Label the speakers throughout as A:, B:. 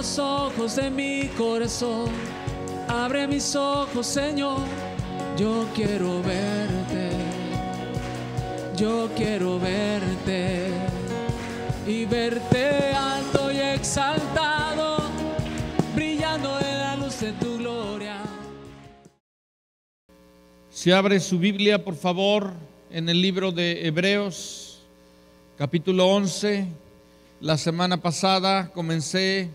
A: los ojos de mi corazón, abre mis ojos, Señor. Yo quiero verte, yo quiero verte y verte alto y exaltado, brillando en la luz de tu gloria.
B: Si abre su Biblia, por favor, en el libro de Hebreos, capítulo 11. La semana pasada comencé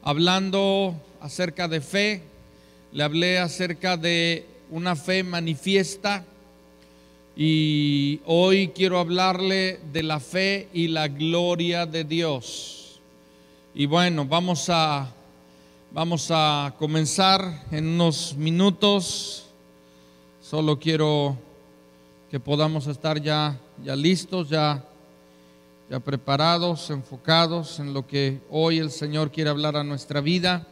B: hablando acerca de fe. Le hablé acerca de una fe manifiesta. Y hoy quiero hablarle de la fe y la gloria de Dios. Y bueno, vamos a comenzar en unos minutos. Solo quiero que podamos estar ya listos, ya preparados, enfocados en lo que hoy el Señor quiere hablar a nuestra vida.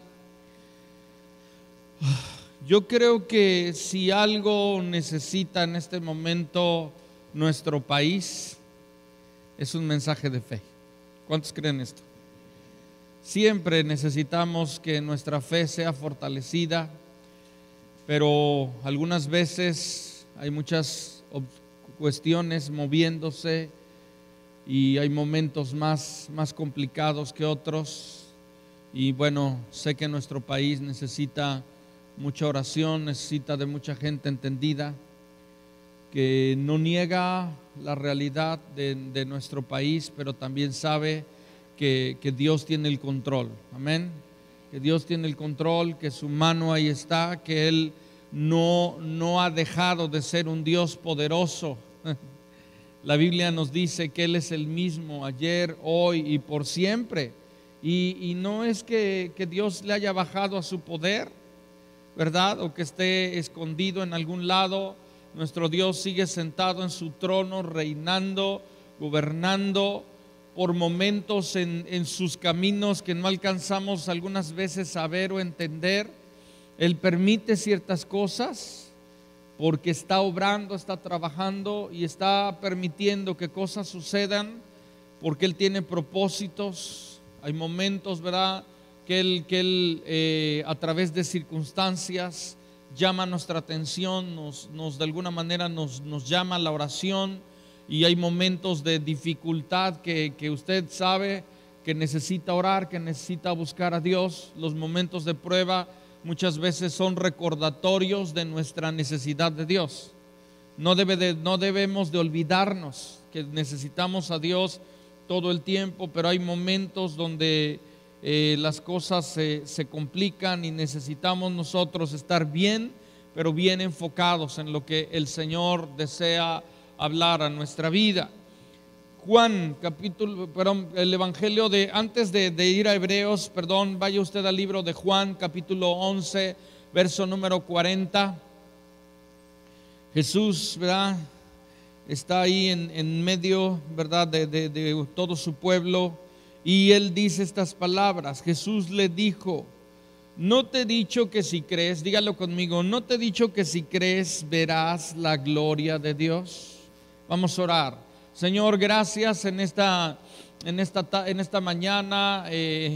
B: Yo creo que si algo necesita en este momento nuestro país, es un mensaje de fe. ¿Cuántos creen esto? Siempre necesitamos que nuestra fe sea fortalecida, pero algunas veces hay muchas cuestiones moviéndose y hay momentos más complicados que otros. Y bueno, sé que nuestro país necesita mucha oración, necesita de mucha gente entendida, que no niega la realidad de nuestro país, pero también sabe que Dios tiene el control. Amén. Que Dios tiene el control, que su mano ahí está, que Él no ha dejado de ser un Dios poderoso. La Biblia nos dice que Él es el mismo ayer, hoy y por siempre. Y no es que Dios le haya bajado a su poder, ¿verdad? O que esté escondido en algún lado. Nuestro Dios sigue sentado en su trono, reinando, gobernando, por momentos en sus caminos que no alcanzamos algunas veces a ver o entender. Él permite ciertas cosas porque está obrando, está trabajando y está permitiendo que cosas sucedan porque Él tiene propósitos. Hay momentos, ¿verdad?, que Él a través de circunstancias llama nuestra atención, de alguna manera nos llama a la oración, y hay momentos de dificultad que usted sabe que necesita orar, que necesita buscar a Dios. Los momentos de prueba muchas veces son recordatorios de nuestra necesidad de Dios. No debemos de olvidarnos que necesitamos a Dios todo el tiempo, pero hay momentos donde las cosas se complican y necesitamos nosotros estar bien, pero bien enfocados en lo que el Señor desea hablar a nuestra vida. El Evangelio antes de ir a Hebreos, vaya usted al libro de Juan, capítulo 11, verso número 40. Jesús, ¿verdad?, está ahí en medio, ¿verdad?, de todo su pueblo, y Él dice estas palabras. Jesús le dijo: no te he dicho que si crees, dígalo conmigo, no te he dicho que si crees verás la gloria de Dios. Vamos a orar. Señor, gracias en esta mañana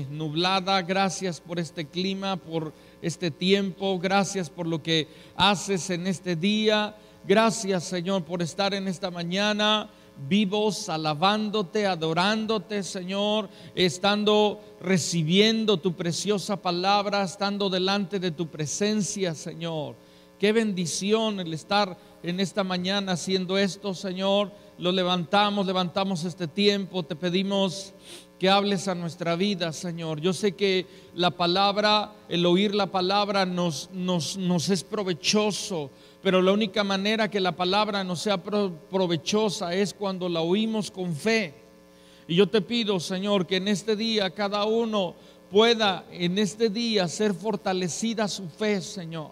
B: nublada. Gracias por este clima, por este tiempo. Gracias por lo que haces en este día. Gracias, Señor, por estar en esta mañana vivos, alabándote, adorándote, Señor, recibiendo tu preciosa palabra, estando delante de tu presencia, Señor. Qué bendición el estar en esta mañana haciendo esto, Señor. Lo levantamos este tiempo. Te pedimos que hables a nuestra vida, Señor. Yo sé que la palabra, el oír la palabra nos es provechoso, pero la única manera que la palabra nos sea provechosa es cuando la oímos con fe. Y yo te pido, Señor, que en este día cada uno pueda en este día ser fortalecida su fe, Señor.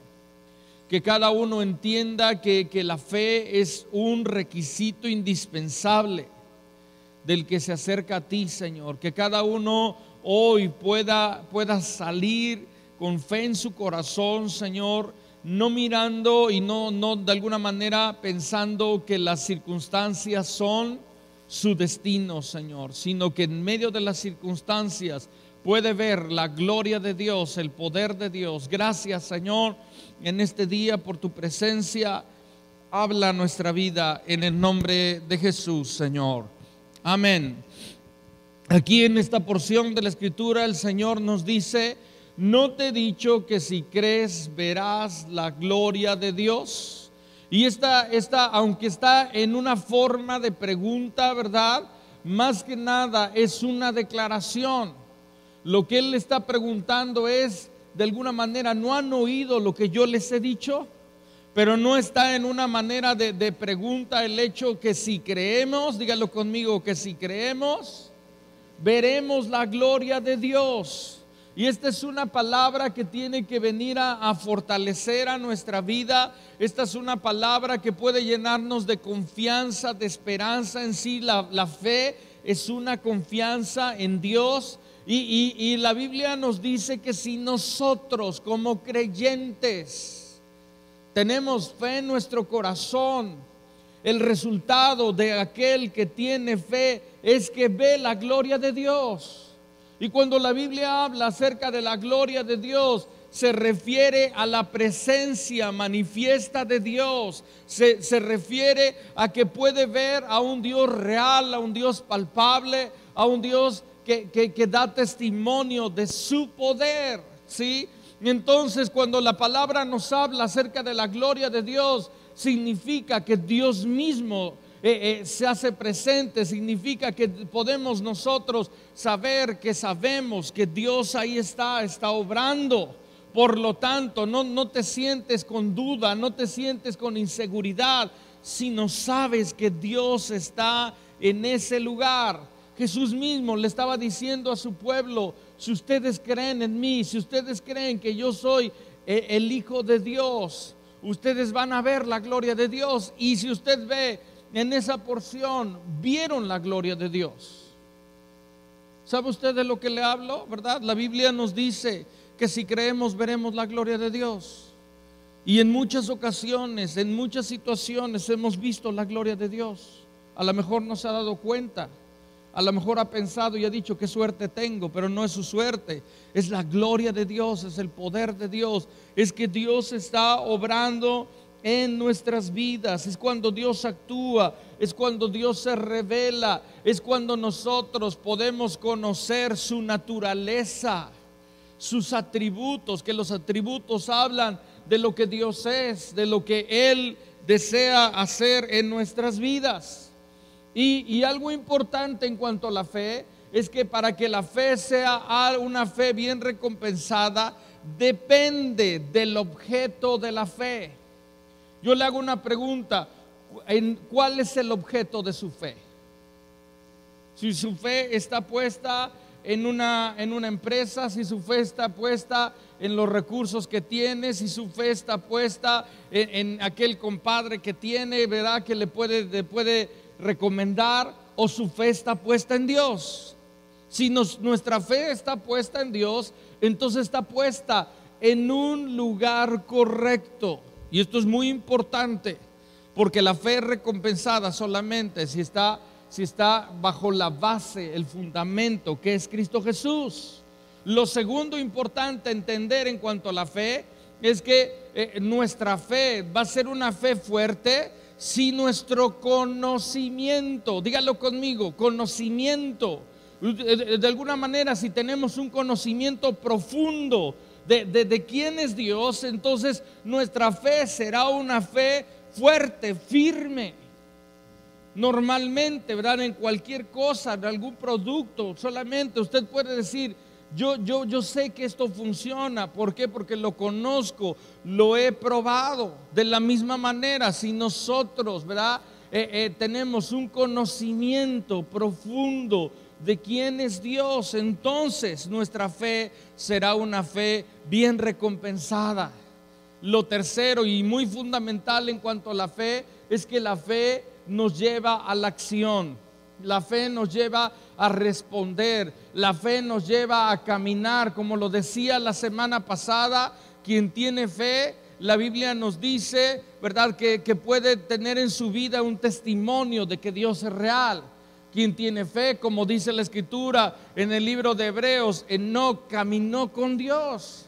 B: Que cada uno entienda que la fe es un requisito indispensable del que se acerca a ti, Señor. Que cada uno hoy pueda salir con fe en su corazón, Señor, no mirando y no de alguna manera pensando que las circunstancias son su destino, Señor, sino que en medio de las circunstancias puede ver la gloria de Dios, el poder de Dios. Gracias, Señor, en este día por tu presencia. Habla nuestra vida en el nombre de Jesús, Señor. Amén. Aquí en esta porción de la Escritura el Señor nos dice: ¿no te he dicho que si crees verás la gloria de Dios? Y esta, aunque está en una forma de pregunta, ¿verdad? Más que nada es una declaración. Lo que Él le está preguntando es, de alguna manera, ¿no han oído lo que yo les he dicho? Pero no está en una manera de pregunta el hecho que si creemos, dígalo conmigo, que si creemos, veremos la gloria de Dios. Y esta es una palabra que tiene que venir a fortalecer a nuestra vida. Esta es una palabra que puede llenarnos de confianza, de esperanza en sí. La fe es una confianza en Dios. Y la Biblia nos dice que si nosotros como creyentes tenemos fe en nuestro corazón, el resultado de aquel que tiene fe es que ve la gloria de Dios. Y cuando la Biblia habla acerca de la gloria de Dios, se refiere a la presencia manifiesta de Dios. Se refiere a que puede ver a un Dios real, a un Dios palpable, a un Dios que da testimonio de su poder, ¿sí? Entonces, cuando la palabra nos habla acerca de la gloria de Dios, significa que Dios mismo se hace presente. Significa que podemos nosotros saber que sabemos que Dios ahí está obrando. Por lo tanto, no te sientes con duda, no te sientes con inseguridad, sino sabes que Dios está en ese lugar. Jesús mismo le estaba diciendo a su pueblo: si ustedes creen en mí, si ustedes creen que yo soy el Hijo de Dios, ustedes van a ver la gloria de Dios. Y si usted ve en esa porción, vieron la gloria de Dios. ¿Sabe usted de lo que le hablo, verdad? La Biblia nos dice que si creemos veremos la gloria de Dios. Y en muchas ocasiones, en muchas situaciones hemos visto la gloria de Dios. A lo mejor no se ha dado cuenta. A lo mejor ha pensado y ha dicho: qué suerte tengo, pero no es su suerte, es la gloria de Dios, es el poder de Dios. Es que Dios está obrando en nuestras vidas, es cuando Dios actúa, es cuando Dios se revela, es cuando nosotros podemos conocer su naturaleza, sus atributos, que los atributos hablan de lo que Dios es, de lo que Él desea hacer en nuestras vidas. Y algo importante en cuanto a la fe es que para que la fe sea una fe bien recompensada, depende del objeto de la fe. Yo le hago una pregunta: ¿cuál es el objeto de su fe? Si su fe está puesta en una empresa, si su fe está puesta en los recursos que tiene, si su fe está puesta en aquel compadre que tiene, ¿verdad?, que le puede recomendar, o su fe está puesta en Dios. Si nuestra fe está puesta en Dios, entonces está puesta en un lugar correcto. Y esto es muy importante, porque la fe es recompensada solamente si está bajo la base, el fundamento que es Cristo Jesús. Lo segundo importante entender en cuanto a la fe es que nuestra fe va a ser una fe fuerte si nuestro conocimiento, dígalo conmigo, conocimiento, de alguna manera, si tenemos un conocimiento profundo de quién es Dios, entonces nuestra fe será una fe fuerte, firme. Normalmente, ¿verdad?, en cualquier cosa, en algún producto, solamente usted puede decir: yo sé que esto funciona. ¿Por qué? Porque lo conozco, lo he probado. De la misma manera, si nosotros, ¿verdad?, tenemos un conocimiento profundo de quién es Dios, entonces nuestra fe será una fe bien recompensada. Lo tercero y muy fundamental en cuanto a la fe es que la fe nos lleva a la acción. La fe nos lleva a responder, la fe nos lleva a caminar. Como lo decía la semana pasada, quien tiene fe, la Biblia nos dice, ¿verdad?, que puede tener en su vida un testimonio de que Dios es real. Quien tiene fe, como dice la Escritura en el libro de Hebreos, Enoc caminó con Dios.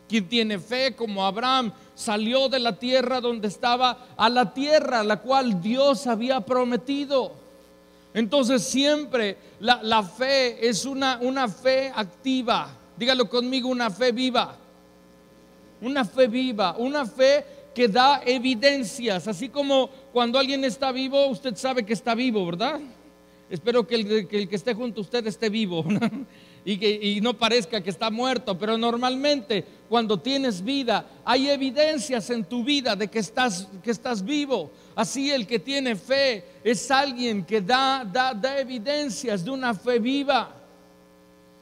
B: Quien tiene fe, como Abraham, salió de la tierra donde estaba a la tierra la cual Dios había prometido. Entonces siempre la fe es una fe activa. Dígalo conmigo, una fe viva. Una fe viva, una fe que da evidencias. Así como cuando alguien está vivo, usted sabe que está vivo, ¿verdad? Espero que el que esté junto a usted esté vivo, ¿no? Y no parezca que está muerto. Pero normalmente cuando tienes vida, hay evidencias en tu vida de que estás vivo. Así el que tiene fe es alguien que da evidencias de una fe viva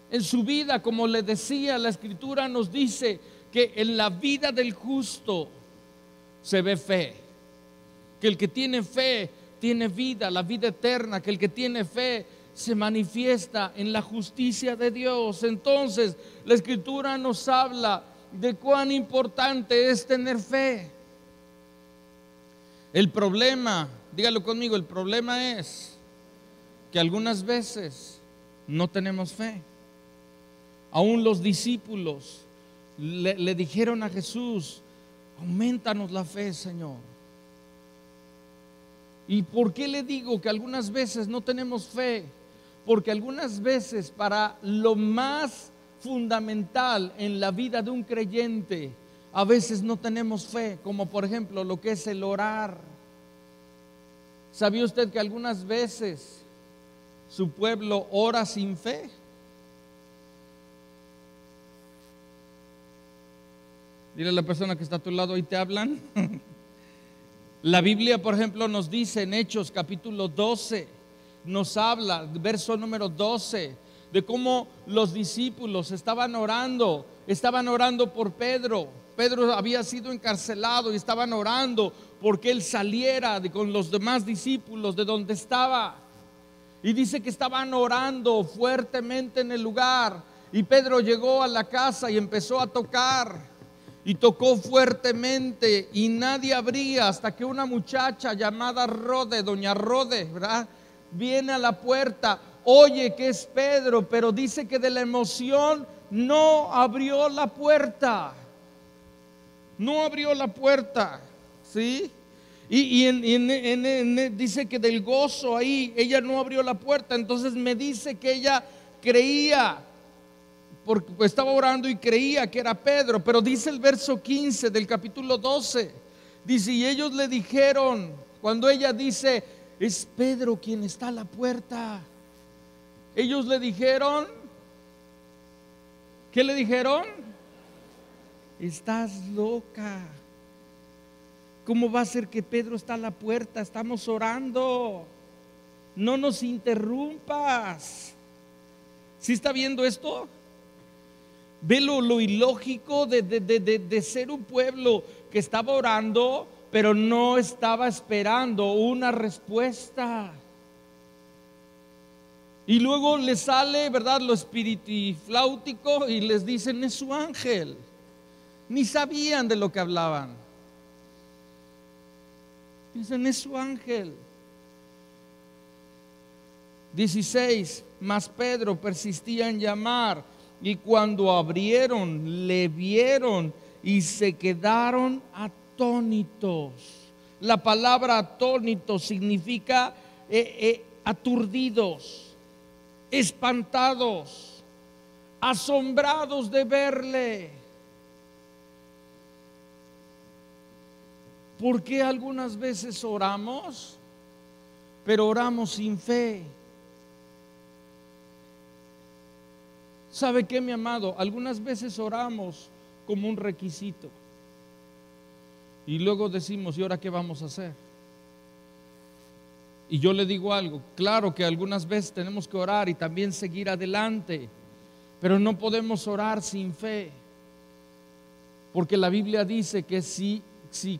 B: en su vida. Como le decía, la Escritura nos dice que en la vida del justo se ve fe, que el que tiene fe tiene vida, la vida eterna, que el que tiene fe se manifiesta en la justicia de Dios. Entonces la Escritura nos habla de cuán importante es tener fe. El problema, dígalo conmigo, el problema es que algunas veces no tenemos fe. Aún los discípulos le dijeron a Jesús: aumentanos la fe, Señor. ¿Y por qué le digo que algunas veces no tenemos fe? Porque algunas veces para lo más fundamental en la vida de un creyente, a veces no tenemos fe, como por ejemplo lo que es el orar. ¿Sabía usted que algunas veces su pueblo ora sin fe? Dile a la persona que está a tu lado, ¿y te hablan? La Biblia, por ejemplo, nos dice en Hechos capítulo 12, nos habla, verso número 12, de cómo los discípulos estaban orando por Pedro. Pedro había sido encarcelado y estaban orando porque él saliera con los demás discípulos de donde estaba. Y dice que estaban orando fuertemente en el lugar. Y Pedro llegó a la casa y empezó a tocar. Y tocó fuertemente y nadie abría, hasta que una muchacha llamada Rode, doña Rode, ¿verdad?, viene a la puerta, oye que es Pedro, pero dice que de la emoción no abrió la puerta. No abrió la puerta, ¿sí? Y dice que del gozo ahí ella no abrió la puerta. Entonces me dice que ella creía, porque estaba orando y creía que era Pedro. Pero dice el verso 15 del capítulo 12, dice: y ellos le dijeron, cuando ella dice, es Pedro quien está a la puerta, ellos le dijeron, ¿qué le dijeron? Estás loca. ¿Cómo va a ser que Pedro está a la puerta? Estamos orando, no nos interrumpas. ¿Sí está viendo esto? Ve lo ilógico de ser un pueblo que estaba orando, pero no estaba esperando una respuesta. Y luego les sale, ¿verdad?, lo espiritifláutico y les dicen: es su ángel. Ni sabían de lo que hablaban. Dicen: es su ángel. 16, mas Pedro persistía en llamar, y cuando abrieron, le vieron y se quedaron atónitos. La palabra atónitos significa aturdidos, espantados, asombrados de verle. ¿Por qué algunas veces oramos, pero oramos sin fe? ¿Sabe qué, mi amado? Algunas veces oramos como un requisito y luego decimos: ¿y ahora qué vamos a hacer? Y yo le digo algo: claro que algunas veces tenemos que orar y también seguir adelante, pero no podemos orar sin fe, porque la Biblia dice que si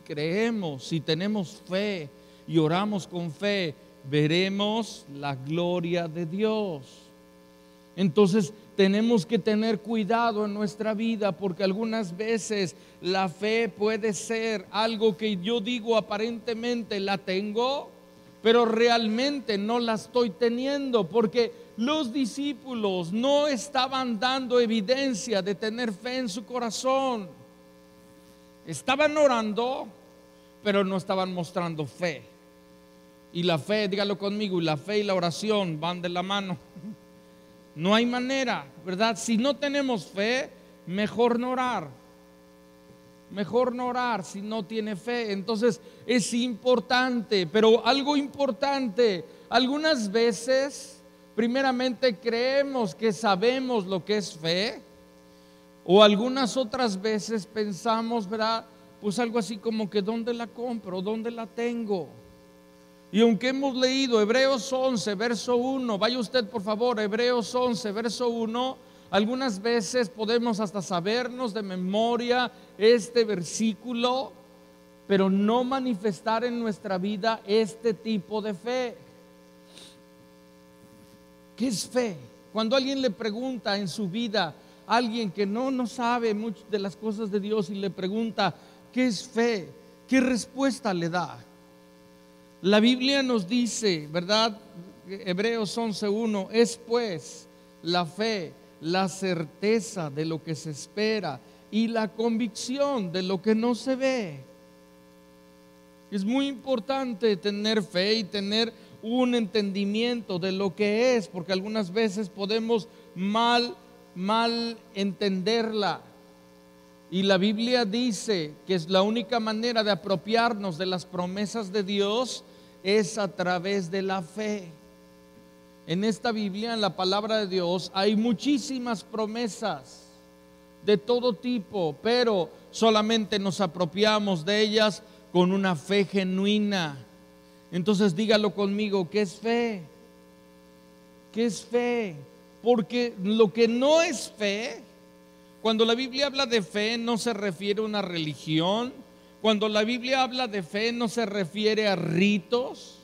B: creemos, si tenemos fe y oramos con fe, veremos la gloria de Dios. Entonces tenemos que tener cuidado en nuestra vida, porque algunas veces la fe puede ser algo que yo digo aparentemente la tengo, pero realmente no la estoy teniendo, porque los discípulos no estaban dando evidencia de tener fe en su corazón. Estaban orando, pero no estaban mostrando fe. Y la fe, dígalo conmigo, la fe y la oración van de la mano. No hay manera, ¿verdad? Si no tenemos fe, mejor no orar. Mejor no orar si no tiene fe. Entonces es importante, pero algo importante, algunas veces, primeramente creemos que sabemos lo que es fe, o algunas otras veces pensamos, ¿verdad? Pues algo así como que ¿dónde la compro? ¿Dónde la tengo? Y aunque hemos leído Hebreos 11, verso 1, vaya usted por favor, Hebreos 11, verso 1, algunas veces podemos hasta sabernos de memoria este versículo, pero no manifestar en nuestra vida este tipo de fe. ¿Qué es fe? Cuando alguien le pregunta en su vida, alguien que no sabe mucho de las cosas de Dios y le pregunta, ¿qué es fe? ¿Qué respuesta le da? La Biblia nos dice, ¿verdad? Hebreos 11:1, es pues la fe, la certeza de lo que se espera y la convicción de lo que no se ve. Es muy importante tener fe y tener un entendimiento de lo que es, porque algunas veces podemos mal entenderla. Y la Biblia dice que es la única manera de apropiarnos de las promesas de Dios es a través de la fe. En esta Biblia, en la palabra de Dios, hay muchísimas promesas de todo tipo, pero solamente nos apropiamos de ellas con una fe genuina. Entonces dígalo conmigo, ¿qué es fe? ¿Qué es fe? Porque lo que no es fe, cuando la Biblia habla de fe, no se refiere a una religión. Cuando la Biblia habla de fe, no se refiere a ritos.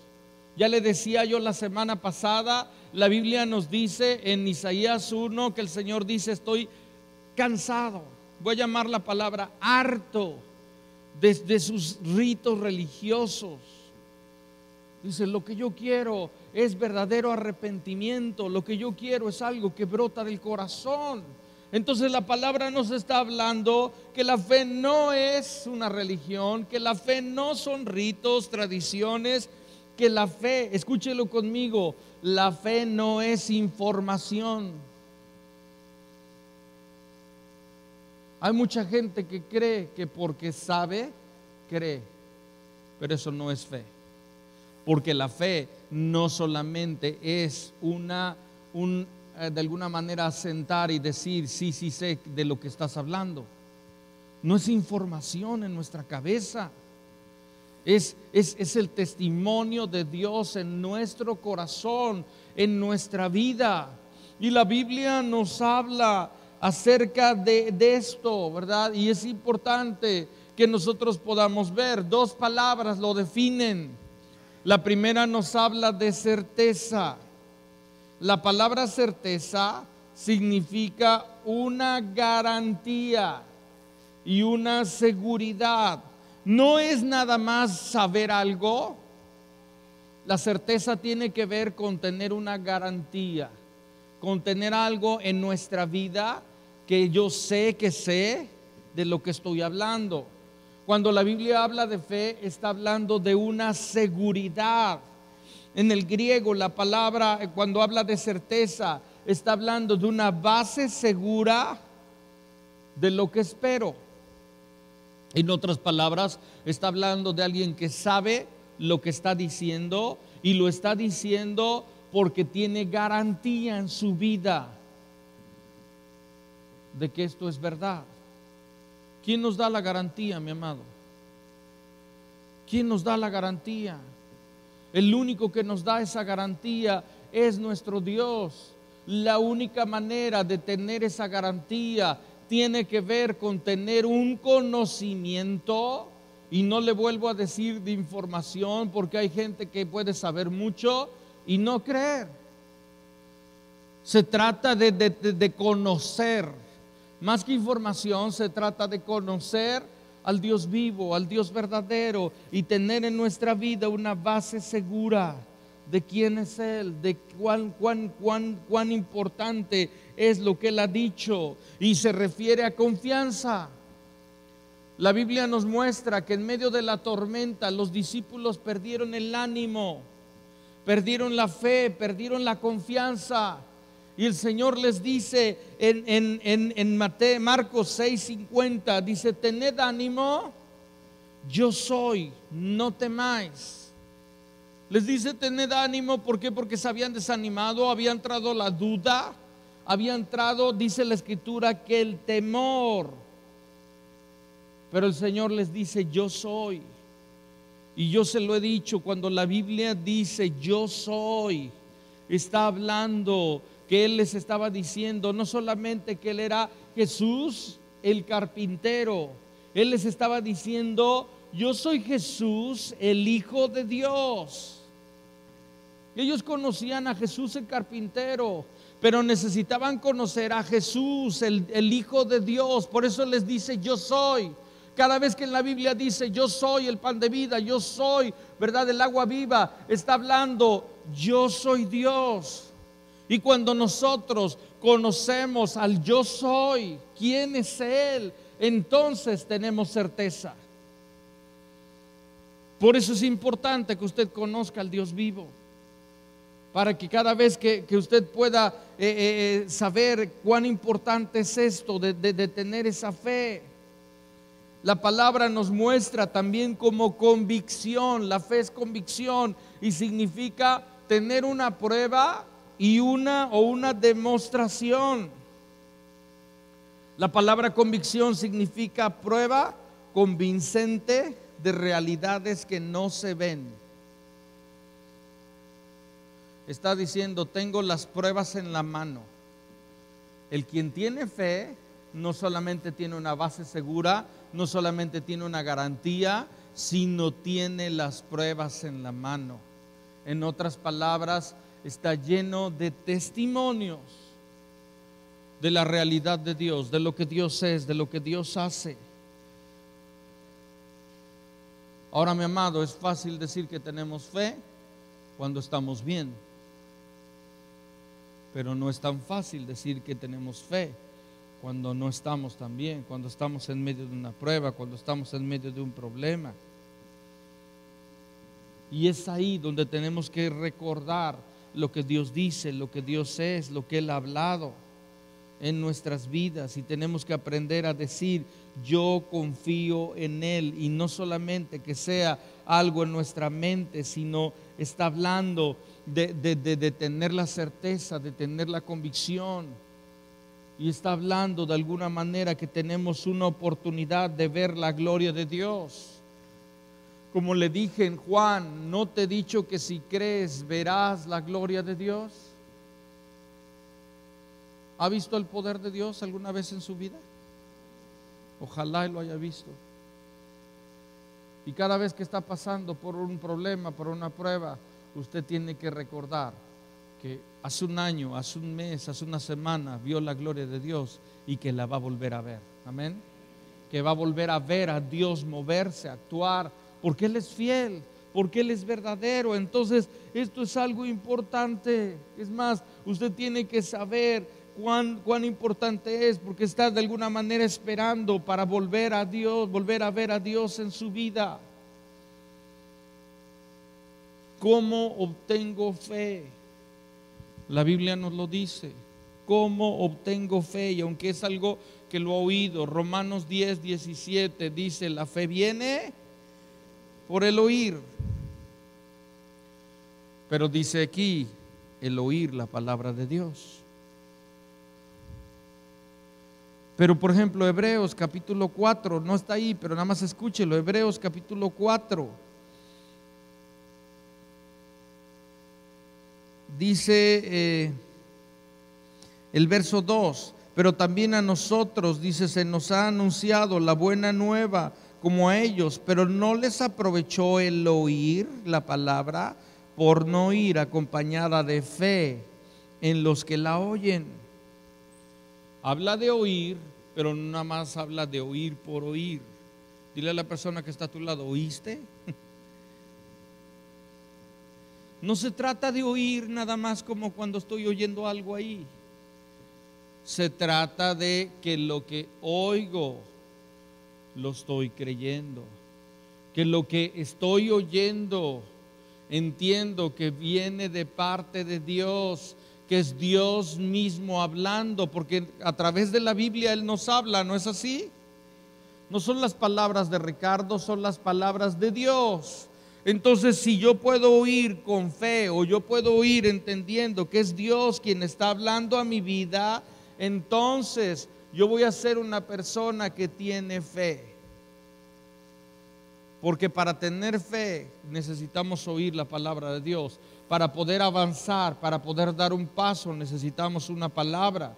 B: Ya le decía yo la semana pasada, la Biblia nos dice en Isaías 1 que el Señor dice, estoy cansado, voy a llamar la palabra harto de sus ritos religiosos. Dice, lo que yo quiero es verdadero arrepentimiento, lo que yo quiero es algo que brota del corazón. Entonces la palabra nos está hablando que la fe no es una religión, que la fe no son ritos, tradiciones, que la fe, escúchelo conmigo, la fe no es información. Hay mucha gente que cree que porque sabe, cree, pero eso no es fe. Porque la fe no solamente es de alguna manera sentar y decir, sí sé de lo que estás hablando. No es información en nuestra cabeza. Es el testimonio de Dios en nuestro corazón, en nuestra vida. Y la Biblia nos habla acerca de esto, ¿verdad? Y es importante que nosotros podamos ver. Dos palabras lo definen. La primera nos habla de certeza. La palabra certeza significa una garantía y una seguridad. No es nada más saber algo. La certeza tiene que ver con tener una garantía, con tener algo en nuestra vida que yo sé de lo que estoy hablando. Cuando la Biblia habla de fe, está hablando de una seguridad. En el griego, la palabra, cuando habla de certeza, está hablando de una base segura de lo que espero. En otras palabras, está hablando de alguien que sabe lo que está diciendo y lo está diciendo porque tiene garantía en su vida de que esto es verdad. ¿Quién nos da la garantía, mi amado? ¿Quién nos da la garantía? El único que nos da esa garantía es nuestro Dios. La única manera de tener esa garantía tiene que ver con tener un conocimiento, y no le vuelvo a decir de información, porque hay gente que puede saber mucho y no creer. Se trata de conocer. Más que información, se trata de conocer al Dios vivo, al Dios verdadero, y tener en nuestra vida una base segura de quién es Él, de cuán importante es lo que Él ha dicho, y se refiere a confianza. La Biblia nos muestra que en medio de la tormenta los discípulos perdieron el ánimo, perdieron la fe, perdieron la confianza. Y el Señor les dice en Marcos 6:50, dice: tened ánimo, yo soy, no temáis. Les dice tened ánimo, ¿por qué? Porque se habían desanimado, había entrado la duda, había entrado, dice la Escritura, que el temor. Pero el Señor les dice: yo soy. Y yo se lo he dicho, cuando la Biblia dice yo soy, está hablando que Él les estaba diciendo no solamente que Él era Jesús el carpintero, Él les estaba diciendo: yo soy Jesús, el Hijo de Dios. Ellos conocían a Jesús el carpintero, pero necesitaban conocer a Jesús el Hijo de Dios. Por eso les dice yo soy. Cada vez que en la Biblia dice yo soy el pan de vida, yo soy, ¿verdad?, el agua viva, está hablando yo soy Dios. Y cuando nosotros conocemos al yo soy, quién es Él, entonces tenemos certeza. Por eso es importante que usted conozca al Dios vivo, para que cada vez que usted pueda saber cuán importante es esto de tener esa fe. La palabra nos muestra también como convicción. La fe es convicción y significa tener una prueba y una demostración. La palabra convicción significa prueba convincente de realidades que no se ven. Está diciendo: tengo las pruebas en la mano. El quien tiene fe no solamente tiene una base segura, no solamente tiene una garantía, sino tiene las pruebas en la mano. En otras palabras, está lleno de testimonios de la realidad de Dios, de lo que Dios es, de lo que Dios hace. Ahora, mi amado, es fácil decir que tenemos fe cuando estamos bien, pero no es tan fácil decir que tenemos fe cuando no estamos tan bien, cuando estamos en medio de una prueba, cuando estamos en medio de un problema. Y es ahí donde tenemos que recordar lo que Dios dice, lo que Dios es, lo que Él ha hablado en nuestras vidas, y tenemos que aprender a decir yo confío en Él, y no solamente que sea algo en nuestra mente, sino está hablando de tener la certeza, de tener la convicción, y está hablando de alguna manera que tenemos una oportunidad de ver la gloria de Dios. Como le dije en Juan, ¿no te he dicho que si crees verás la gloria de Dios? ¿Ha visto el poder de Dios alguna vez en su vida? Ojalá lo haya visto. Y cada vez que está pasando por un problema, por una prueba, usted tiene que recordar que hace un año, hace un mes, hace una semana vio la gloria de Dios, y que la va a volver a ver. Amén. Que va a volver a ver a Dios moverse, actuar, porque Él es fiel, porque Él es verdadero. Entonces esto es algo importante. Es más, usted tiene que saber cuán importante es, porque está de alguna manera esperando para volver a Dios, volver a ver a Dios en su vida. ¿Cómo obtengo fe? La Biblia nos lo dice. ¿Cómo obtengo fe? Y aunque es algo que lo ha oído, Romanos 10:17 dice: la fe viene por el oír. Pero dice aquí, el oír la palabra de Dios. Pero por ejemplo, Hebreos capítulo 4, no está ahí, pero nada más escúchelo. Hebreos capítulo 4. Dice el verso 2: pero también a nosotros, dice, se nos ha anunciado la buena nueva como a ellos, pero no les aprovechó el oír la palabra por no ir acompañada de fe en los que la oyen. Habla de oír, pero no nada más habla de oír por oír. Dile a la persona que está a tu lado, ¿oíste? No se trata de oír nada más como cuando estoy oyendo algo ahí. Se trata de que lo que oigo lo estoy creyendo, que lo que estoy oyendo entiendo que viene de parte de Dios, que es Dios mismo hablando, porque a través de la Biblia Él nos habla, ¿no es así? No son las palabras de Ricardo, son las palabras de Dios. Entonces, si yo puedo oír con fe, o yo puedo oír entendiendo que es Dios quien está hablando a mi vida, entonces yo voy a ser una persona que tiene fe. Porque para tener fe necesitamos oír la palabra de Dios. Para poder avanzar, para poder dar un paso, necesitamos una palabra.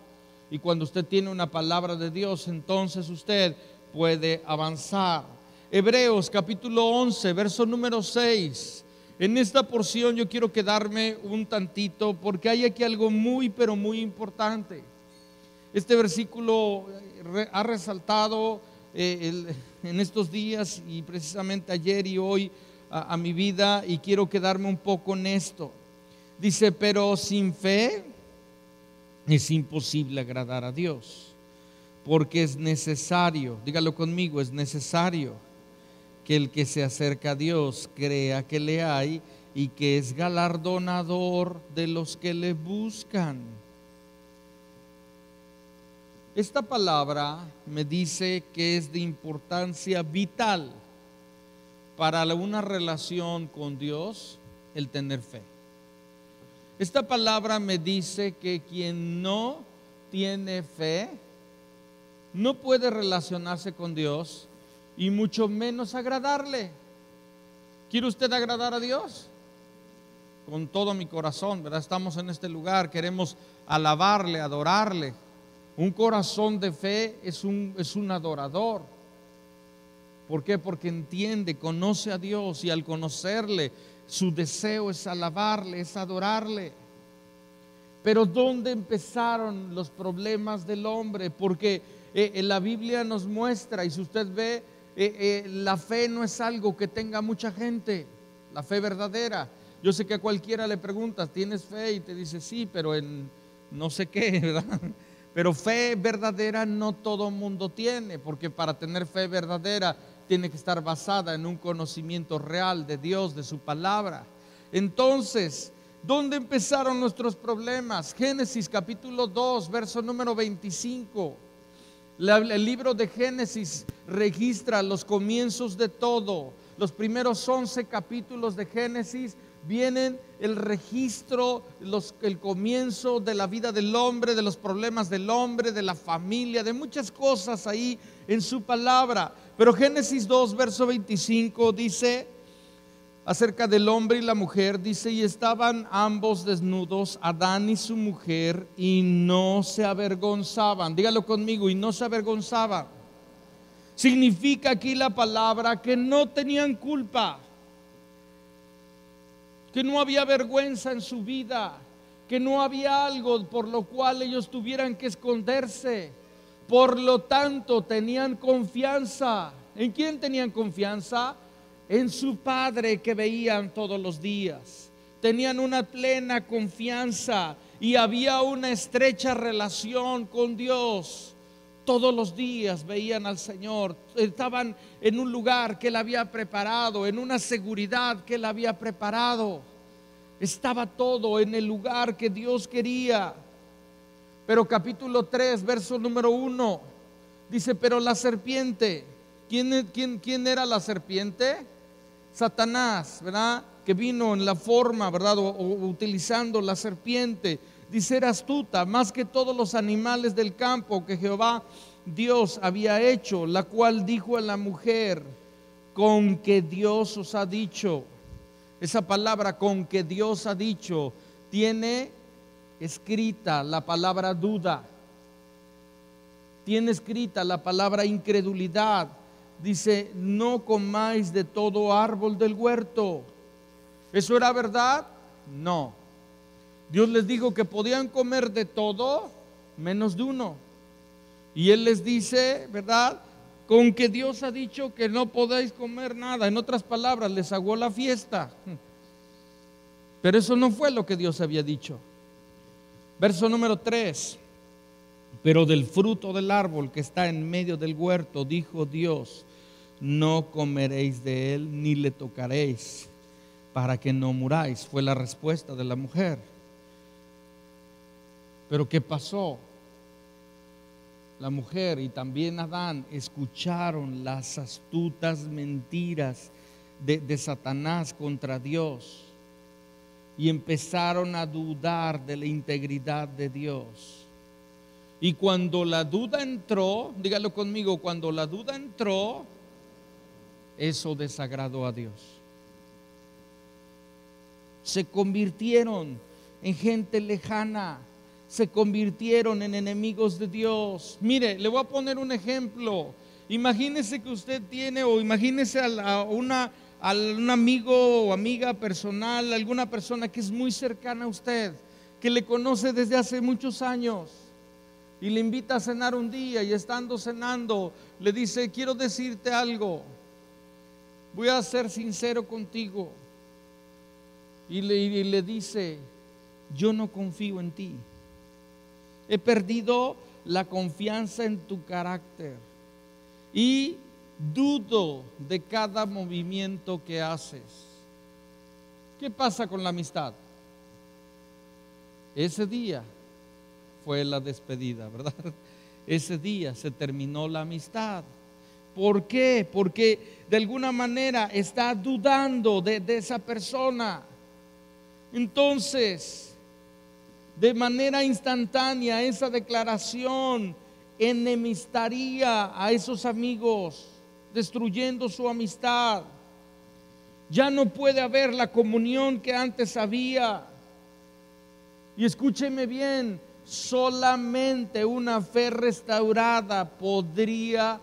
B: Y cuando usted tiene una palabra de Dios, entonces usted puede avanzar. Hebreos capítulo 11, verso número 6. En esta porción yo quiero quedarme un tantito porque hay aquí algo muy, pero muy importante. Este versículo ha resaltado en estos días y precisamente ayer y hoy a mi vida, y quiero quedarme un poco en esto. Dice, pero sin fe es imposible agradar a Dios, porque es necesario, dígalo conmigo, es necesario que el que se acerca a Dios crea que le hay y que es galardonador de los que le buscan. Esta palabra me dice que es de importancia vital para una relación con Dios, el tener fe. Esta palabra me dice que quien no tiene fe no puede relacionarse con Dios y mucho menos agradarle. ¿Quiere usted agradar a Dios? Con todo mi corazón, ¿verdad? Estamos en este lugar, queremos alabarle, adorarle. Un corazón de fe es un adorador. ¿Por qué? Porque entiende, conoce a Dios, y al conocerle, su deseo es alabarle, es adorarle. Pero ¿dónde empezaron los problemas del hombre? Porque la Biblia nos muestra, y si usted ve, la fe no es algo que tenga mucha gente, la fe verdadera. Yo sé que a cualquiera le preguntas, ¿tienes fe? Y te dice sí, pero en no sé qué, ¿verdad? Pero fe verdadera no todo mundo tiene, porque para tener fe verdadera tiene que estar basada en un conocimiento real de Dios, de su palabra. Entonces, ¿dónde empezaron nuestros problemas? Génesis capítulo 2, verso número 25. El libro de Génesis registra los comienzos de todo. Los primeros 11 capítulos de Génesis vienen el registro, el comienzo de la vida del hombre, de los problemas del hombre, de la familia, de muchas cosas ahí en su palabra. Pero Génesis 2, verso 25 dice acerca del hombre y la mujer, dice, y estaban ambos desnudos, Adán y su mujer, y no se avergonzaban. Dígalo conmigo, y no se avergonzaban. Significa aquí la palabra que no tenían culpa, que no había vergüenza en su vida, que no había algo por lo cual ellos tuvieran que esconderse. Por lo tanto, tenían confianza. ¿En quién tenían confianza? En su Padre que veían todos los días. Tenían una plena confianza y había una estrecha relación con Dios. Todos los días veían al Señor, estaban en un lugar que Él había preparado, en una seguridad que Él había preparado. Estaba todo en el lugar que Dios quería. Pero capítulo 3, verso número 1, dice, pero la serpiente, ¿quién era la serpiente? Satanás, ¿verdad? Que vino en la forma, ¿verdad? O utilizando la serpiente. Dice, era astuta más que todos los animales del campo que Jehová Dios había hecho, la cual dijo a la mujer, con que Dios os ha dicho. Esa palabra, con que Dios ha dicho, tiene escrita la palabra duda, tiene escrita la palabra incredulidad. Dice, no comáis de todo árbol del huerto. ¿Eso era verdad? No. Dios les dijo que podían comer de todo menos de uno. Y Él les dice, ¿verdad? con que Dios ha dicho que no podéis comer nada. En otras palabras, les aguó la fiesta. Pero eso no fue lo que Dios había dicho. Verso número 3. Pero del fruto del árbol que está en medio del huerto, dijo Dios, no comeréis de él ni le tocaréis, para que no muráis. Fue la respuesta de la mujer. Pero ¿qué pasó? La mujer y también Adán escucharon las astutas mentiras de Satanás contra Dios y empezaron a dudar de la integridad de Dios. Y cuando la duda entró, dígalo conmigo, cuando la duda entró, eso desagradó a Dios. Se convirtieron en gente lejana, se convirtieron en enemigos de Dios. Mire, le voy a poner un ejemplo. Imagínese que usted tiene, o imagínese a un amigo o amiga personal, alguna persona que es muy cercana a usted, que le conoce desde hace muchos años, y le invita a cenar un día, y estando cenando, le dice, quiero decirte algo, voy a ser sincero contigo. Y le dice, yo no confío en ti. He perdido la confianza en tu carácter y dudo de cada movimiento que haces. ¿Qué pasa con la amistad? Ese día fue la despedida, ¿verdad? Ese día se terminó la amistad. ¿Por qué? Porque de alguna manera está dudando de esa persona. Entonces, de manera instantánea, esa declaración enemistaría a esos amigos, destruyendo su amistad. Ya no puede haber la comunión que antes había. Y escúcheme bien, solamente una fe restaurada podría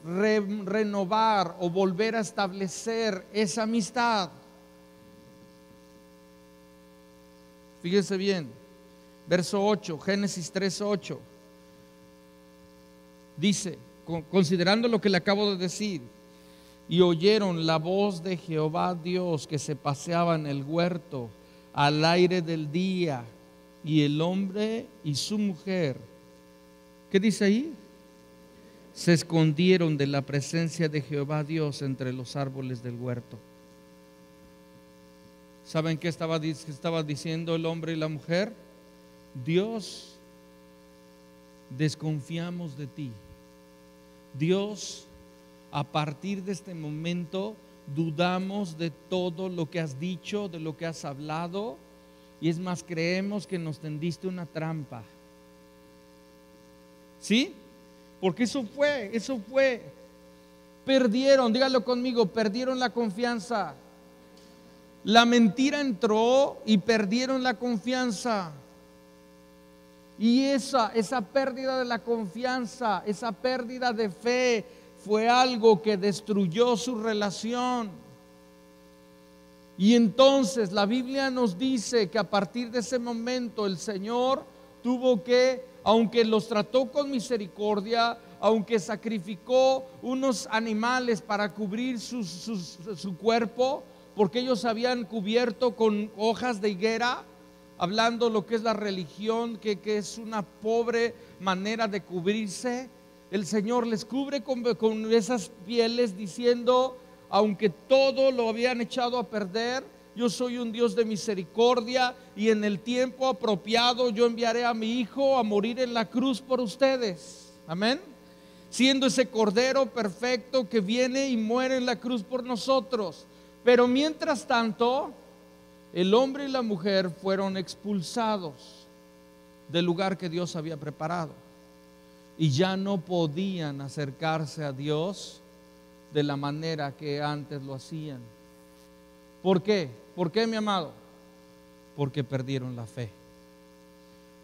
B: renovar o volver a establecer esa amistad. Fíjense bien, verso 8, Génesis 3:8. Dice, considerando lo que le acabo de decir, y oyeron la voz de Jehová Dios que se paseaba en el huerto al aire del día, y el hombre y su mujer, ¿qué dice ahí? Se escondieron de la presencia de Jehová Dios entre los árboles del huerto. ¿Saben qué estaba diciendo el hombre y la mujer? Dios, desconfiamos de ti. Dios, a partir de este momento dudamos de todo lo que has dicho, de lo que has hablado, y es más, creemos que nos tendiste una trampa. ¿Sí? Porque eso fue. Perdieron, dígalo conmigo, perdieron la confianza. La mentira entró y perdieron la confianza. Y esa pérdida de la confianza, esa pérdida de fe, fue algo que destruyó su relación. Y entonces la Biblia nos dice que a partir de ese momento el Señor tuvo que, aunque los trató con misericordia, aunque sacrificó unos animales para cubrir su cuerpo, porque ellos habían cubierto con hojas de higuera, hablando lo que es la religión, que es una pobre manera de cubrirse. El Señor les cubre con esas pieles, diciendo, aunque todo lo habían echado a perder, yo soy un Dios de misericordia, y en el tiempo apropiado yo enviaré a mi Hijo a morir en la cruz por ustedes. Amén. Siendo ese Cordero perfecto que viene y muere en la cruz por nosotros. Pero mientras tanto, el hombre y la mujer fueron expulsados del lugar que Dios había preparado, y ya no podían acercarse a Dios de la manera que antes lo hacían. ¿Por qué? ¿Por qué, mi amado? Porque perdieron la fe,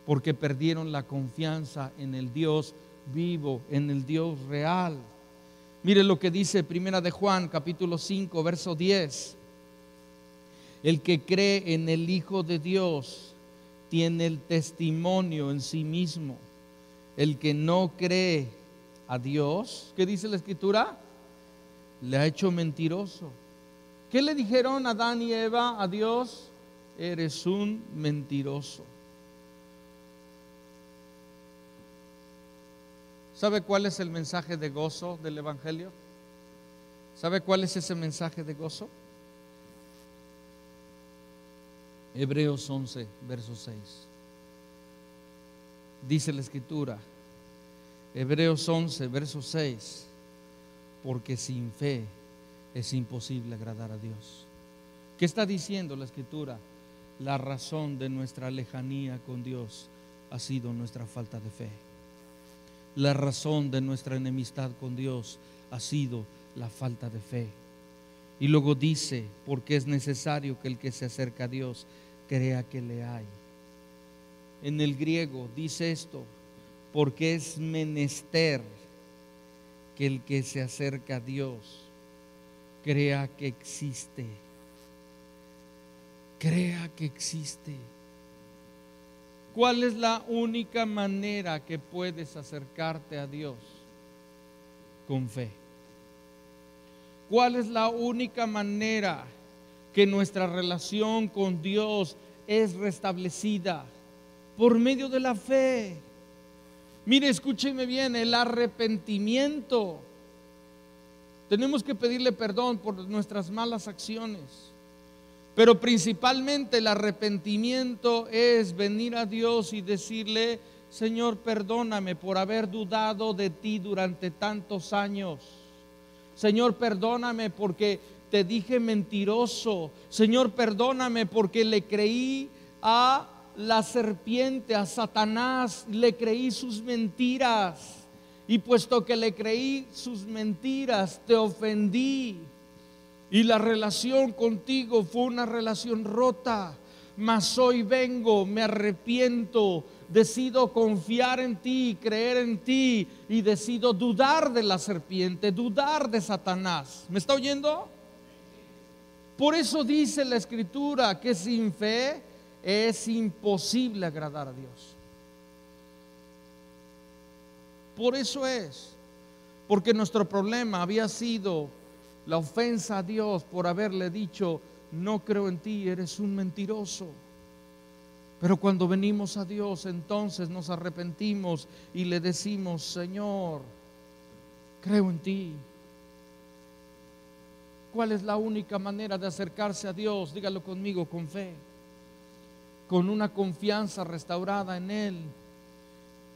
B: porque perdieron la confianza en el Dios vivo, en el Dios real. Mire lo que dice Primera de Juan, capítulo 5, verso 10. El que cree en el Hijo de Dios tiene el testimonio en sí mismo. El que no cree a Dios, ¿qué dice la Escritura? Le ha hecho mentiroso. ¿Qué le dijeron Adán y Eva a Dios? Eres un mentiroso. ¿Sabe cuál es el mensaje de gozo del Evangelio? ¿Sabe cuál es ese mensaje de gozo? Hebreos 11, verso 6. Dice la Escritura, Hebreos 11, verso 6, porque sin fe es imposible agradar a Dios. ¿Qué está diciendo la Escritura? La razón de nuestra lejanía con Dios ha sido nuestra falta de fe. La razón de nuestra enemistad con Dios ha sido la falta de fe. Y luego dice, porque es necesario que el que se acerca a Dios crea que le hay. En el griego dice esto, porque es menester que el que se acerca a Dios crea que existe. Crea que existe. ¿Cuál es la única manera que puedes acercarte a Dios? Con fe. ¿Cuál es la única manera que nuestra relación con Dios es restablecida? Por medio de la fe. Mire, escúcheme bien, el arrepentimiento. Tenemos que pedirle perdón por nuestras malas acciones. Pero principalmente el arrepentimiento es venir a Dios y decirle, Señor, perdóname por haber dudado de ti durante tantos años. Señor, perdóname porque te dije mentiroso. Señor, perdóname porque le creí a la serpiente, a Satanás, le creí sus mentiras. Y puesto que le creí sus mentiras, te ofendí. Y la relación contigo fue una relación rota. Mas hoy vengo, me arrepiento, decido confiar en ti, creer en ti y decido dudar de la serpiente, dudar de Satanás. ¿Me está oyendo? Por eso dice la Escritura que sin fe es imposible agradar a Dios. Por eso es, porque nuestro problema había sido la ofensa a Dios por haberle dicho, no creo en ti, eres un mentiroso. Pero cuando venimos a Dios, entonces nos arrepentimos y le decimos, Señor, creo en ti. ¿Cuál es la única manera de acercarse a Dios? Dígalo conmigo, con fe, con una confianza restaurada en Él.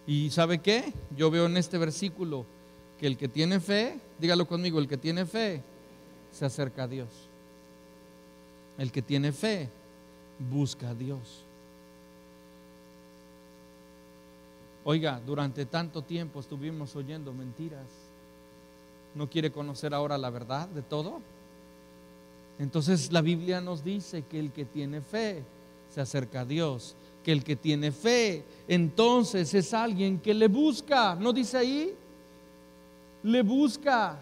B: ¿Y sabe qué? Yo veo en este versículo que el que tiene fe, dígalo conmigo, el que tiene fe se acerca a Dios. El que tiene fe busca a Dios. Oiga, durante tanto tiempo estuvimos oyendo mentiras. ¿No quiere conocer ahora la verdad de todo? Entonces la Biblia nos dice que el que tiene fe se acerca a Dios. Que el que tiene fe entonces es alguien que le busca. ¿No dice ahí? Le busca.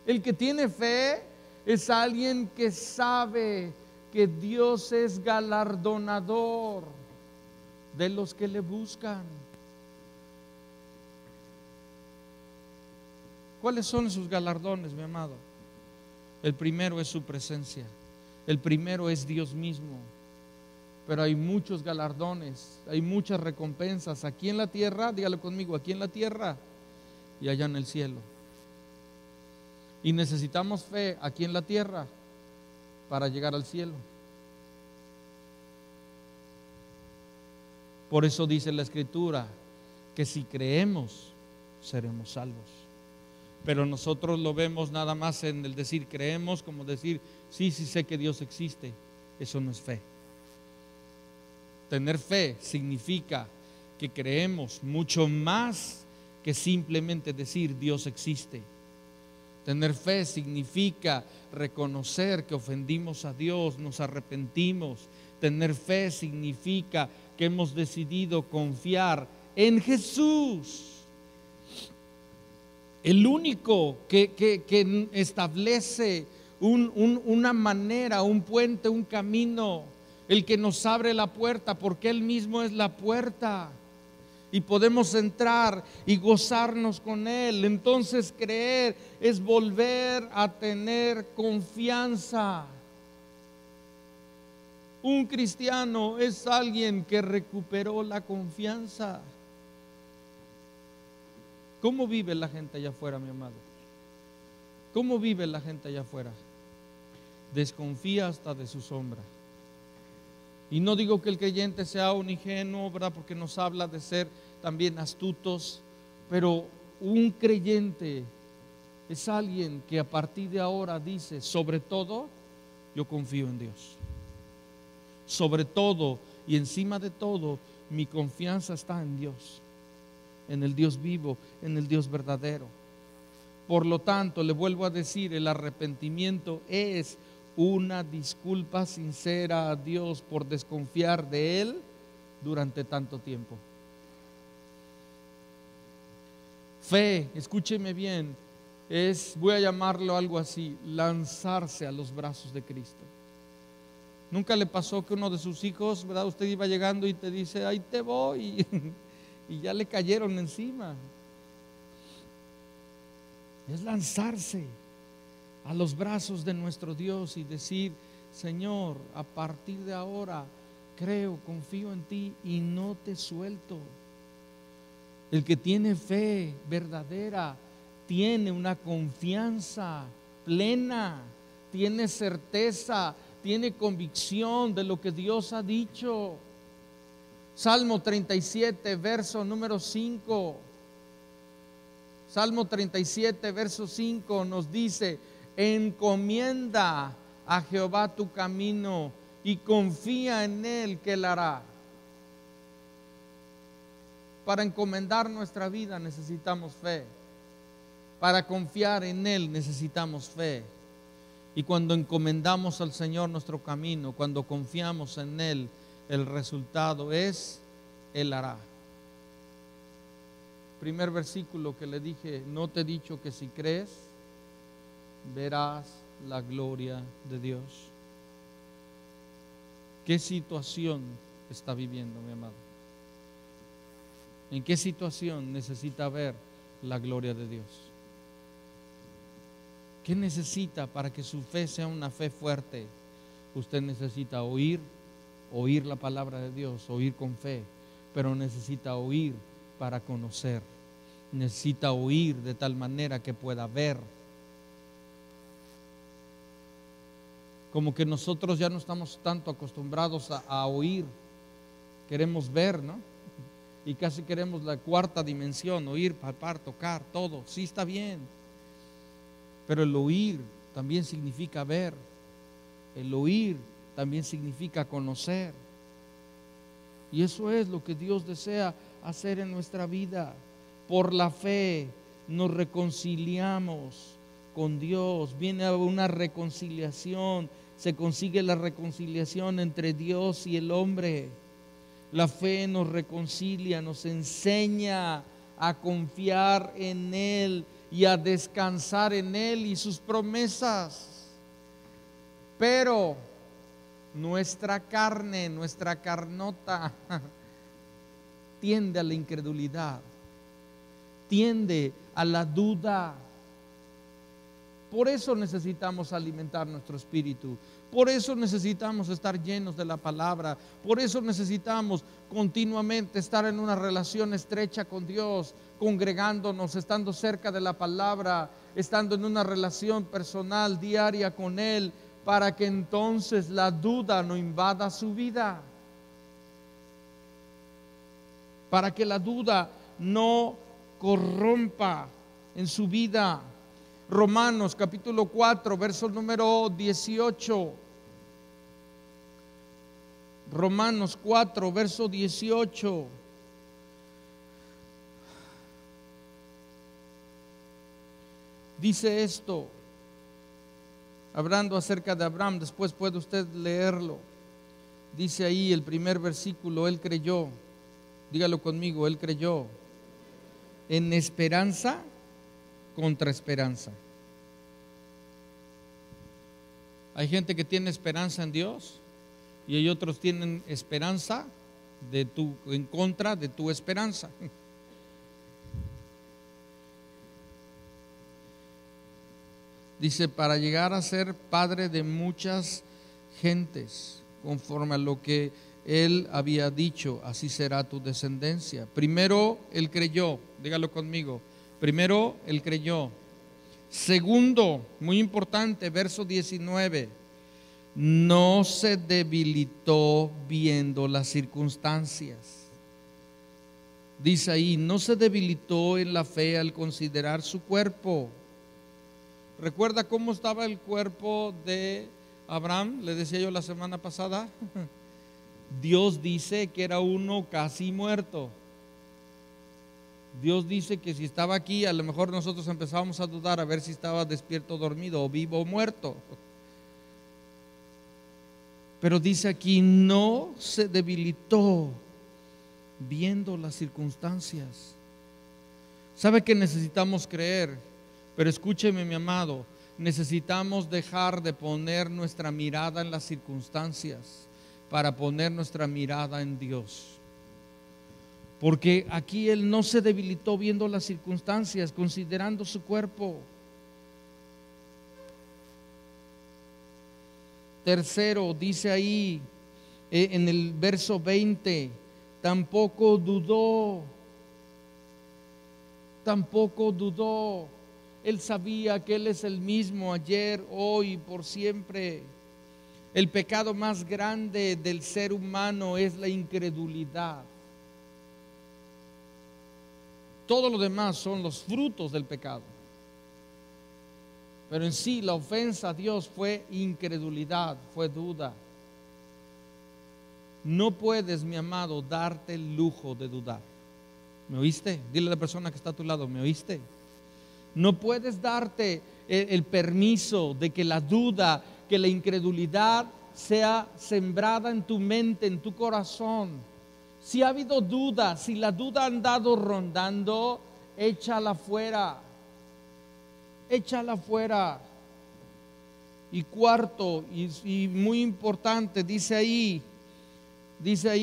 B: El que tiene fe es alguien que sabe que Dios es galardonador de los que le buscan. ¿Cuáles son sus galardones, mi amado? El primero es su presencia. El primero es Dios mismo. Pero hay muchos galardones, hay muchas recompensas aquí en la tierra, dígalo conmigo, aquí en la tierra y allá en el cielo. Y necesitamos fe aquí en la tierra para llegar al cielo. Por eso dice la Escritura que si creemos, seremos salvos. Pero nosotros lo vemos nada más en el decir creemos, como decir, sí sé que Dios existe. Eso no es fe. Tener fe significa que creemos mucho más que simplemente decir Dios existe. Tener fe significa reconocer que ofendimos a Dios, nos arrepentimos. Tener fe significa que hemos decidido confiar en Jesús. El único que establece una manera, un puente, un camino, el que nos abre la puerta, porque Él mismo es la puerta. y podemos entrar y gozarnos con Él. Entonces creer es volver a tener confianza. Un cristiano es alguien que recuperó la confianza. ¿Cómo vive la gente allá afuera, mi amado? ¿Cómo vive la gente allá afuera? Desconfía hasta de su sombra. Y no digo que el creyente sea un ingenuo, ¿verdad? Porque nos habla de ser también astutos, pero un creyente es alguien que a partir de ahora dice, sobre todo, yo confío en Dios. Sobre todo y encima de todo, mi confianza está en Dios, en el Dios vivo, en el Dios verdadero. Por lo tanto, le vuelvo a decir, el arrepentimiento es una disculpa sincera a Dios por desconfiar de Él durante tanto tiempo. Fe, escúcheme bien, voy a llamarlo algo así, lanzarse a los brazos de Cristo. ¿Nunca le pasó que uno de sus hijos, ¿verdad? Usted iba llegando y te dice, ahí te voy, y ya le cayeron encima? Es lanzarse a los brazos de nuestro Dios y decir, Señor, a partir de ahora creo, confío en ti y no te suelto. El que tiene fe verdadera tiene una confianza plena, tiene certeza, tiene convicción de lo que Dios ha dicho. Salmo 37, verso número 5. Salmo 37, verso 5 nos dice, encomienda a Jehová tu camino y confía en Él que Él hará. Para encomendar nuestra vida necesitamos fe. Para confiar en Él necesitamos fe. Y cuando encomendamos al Señor nuestro camino, cuando confiamos en Él, el resultado es, Él hará. Primer versículo que le dije, no te he dicho que si crees, verás la gloria de Dios. ¿Qué situación está viviendo, mi amado? ¿En qué situación necesita ver la gloria de Dios? ¿Qué necesita para que su fe sea una fe fuerte? Usted necesita oír la palabra de Dios, oír con fe, pero necesita oír para conocer. Necesita oír de tal manera que pueda ver. Como que nosotros ya no estamos tanto acostumbrados a oír, queremos ver, ¿no? Y casi queremos la cuarta dimensión, oír, palpar, tocar, todo. Sí, está bien, pero el oír también significa ver. El oír también significa conocer. Y eso es lo que Dios desea hacer en nuestra vida. Por la fe nos reconciliamos con Dios. Viene una reconciliación. Se consigue la reconciliación entre Dios y el hombre. La fe nos reconcilia, nos enseña a confiar en Él y a descansar en Él y sus promesas. Pero nuestra carne, nuestra carnota, tiende a la incredulidad, tiende a la duda. Por eso necesitamos alimentar nuestro espíritu. Por eso necesitamos estar llenos de la palabra. Por eso necesitamos continuamente estar en una relación estrecha con Dios, congregándonos, estando cerca de la palabra, estando en una relación personal diaria con Él, para que entonces la duda no invada su vida. Para que la duda no corrompa en su vida. Romanos capítulo 4, verso número 18. Romanos 4, verso 18. Dice esto, hablando acerca de Abraham, después puede usted leerlo. Dice ahí el primer versículo, él creyó, dígalo conmigo, él creyó en esperanza contra esperanza. Hay gente que tiene esperanza en Dios y hay otros tienen esperanza en contra de tu esperanza. Dice, para llegar a ser padre de muchas gentes, conforme a lo que él había dicho, así será tu descendencia. Primero, él creyó, dígalo conmigo, primero, él creyó. Segundo, muy importante, verso 19, no se debilitó viendo las circunstancias. Dice ahí, no se debilitó en la fe al considerar su cuerpo. ¿Recuerda cómo estaba el cuerpo de Abraham? Le decía yo la semana pasada. Dios dice que era uno casi muerto. Dios dice que si estaba aquí, a lo mejor nosotros empezábamos a dudar a ver si estaba despierto, dormido, o vivo o muerto. Pero dice aquí, no se debilitó viendo las circunstancias. ¿Sabe que necesitamos creer? Pero escúcheme, mi amado, necesitamos dejar de poner nuestra mirada en las circunstancias para poner nuestra mirada en Dios. Porque aquí él no se debilitó viendo las circunstancias, considerando su cuerpo. Tercero, dice ahí en el verso 20, tampoco dudó. Tampoco dudó. Él sabía que Él es el mismo ayer, hoy, por siempre. El pecado más grande del ser humano es la incredulidad. Todo lo demás son los frutos del pecado. Pero en sí la ofensa a Dios fue incredulidad, fue duda. No puedes, mi amado, darte el lujo de dudar. ¿Me oíste? Dile a la persona que está a tu lado, ¿me oíste? No puedes darte el permiso de que la duda, que la incredulidad sea sembrada en tu mente, en tu corazón. Si ha habido duda, si la duda ha andado rondando, échala fuera. Échala fuera. Y cuarto, y muy importante, dice ahí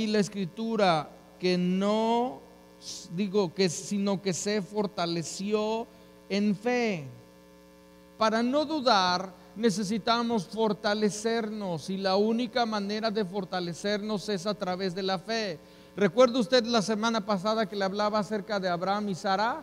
B: la escritura que no, sino que se fortaleció en fe. Para no dudar necesitamos fortalecernos, y la única manera de fortalecernos es a través de la fe. ¿Recuerda usted la semana pasada que le hablaba acerca de Abraham y Sara?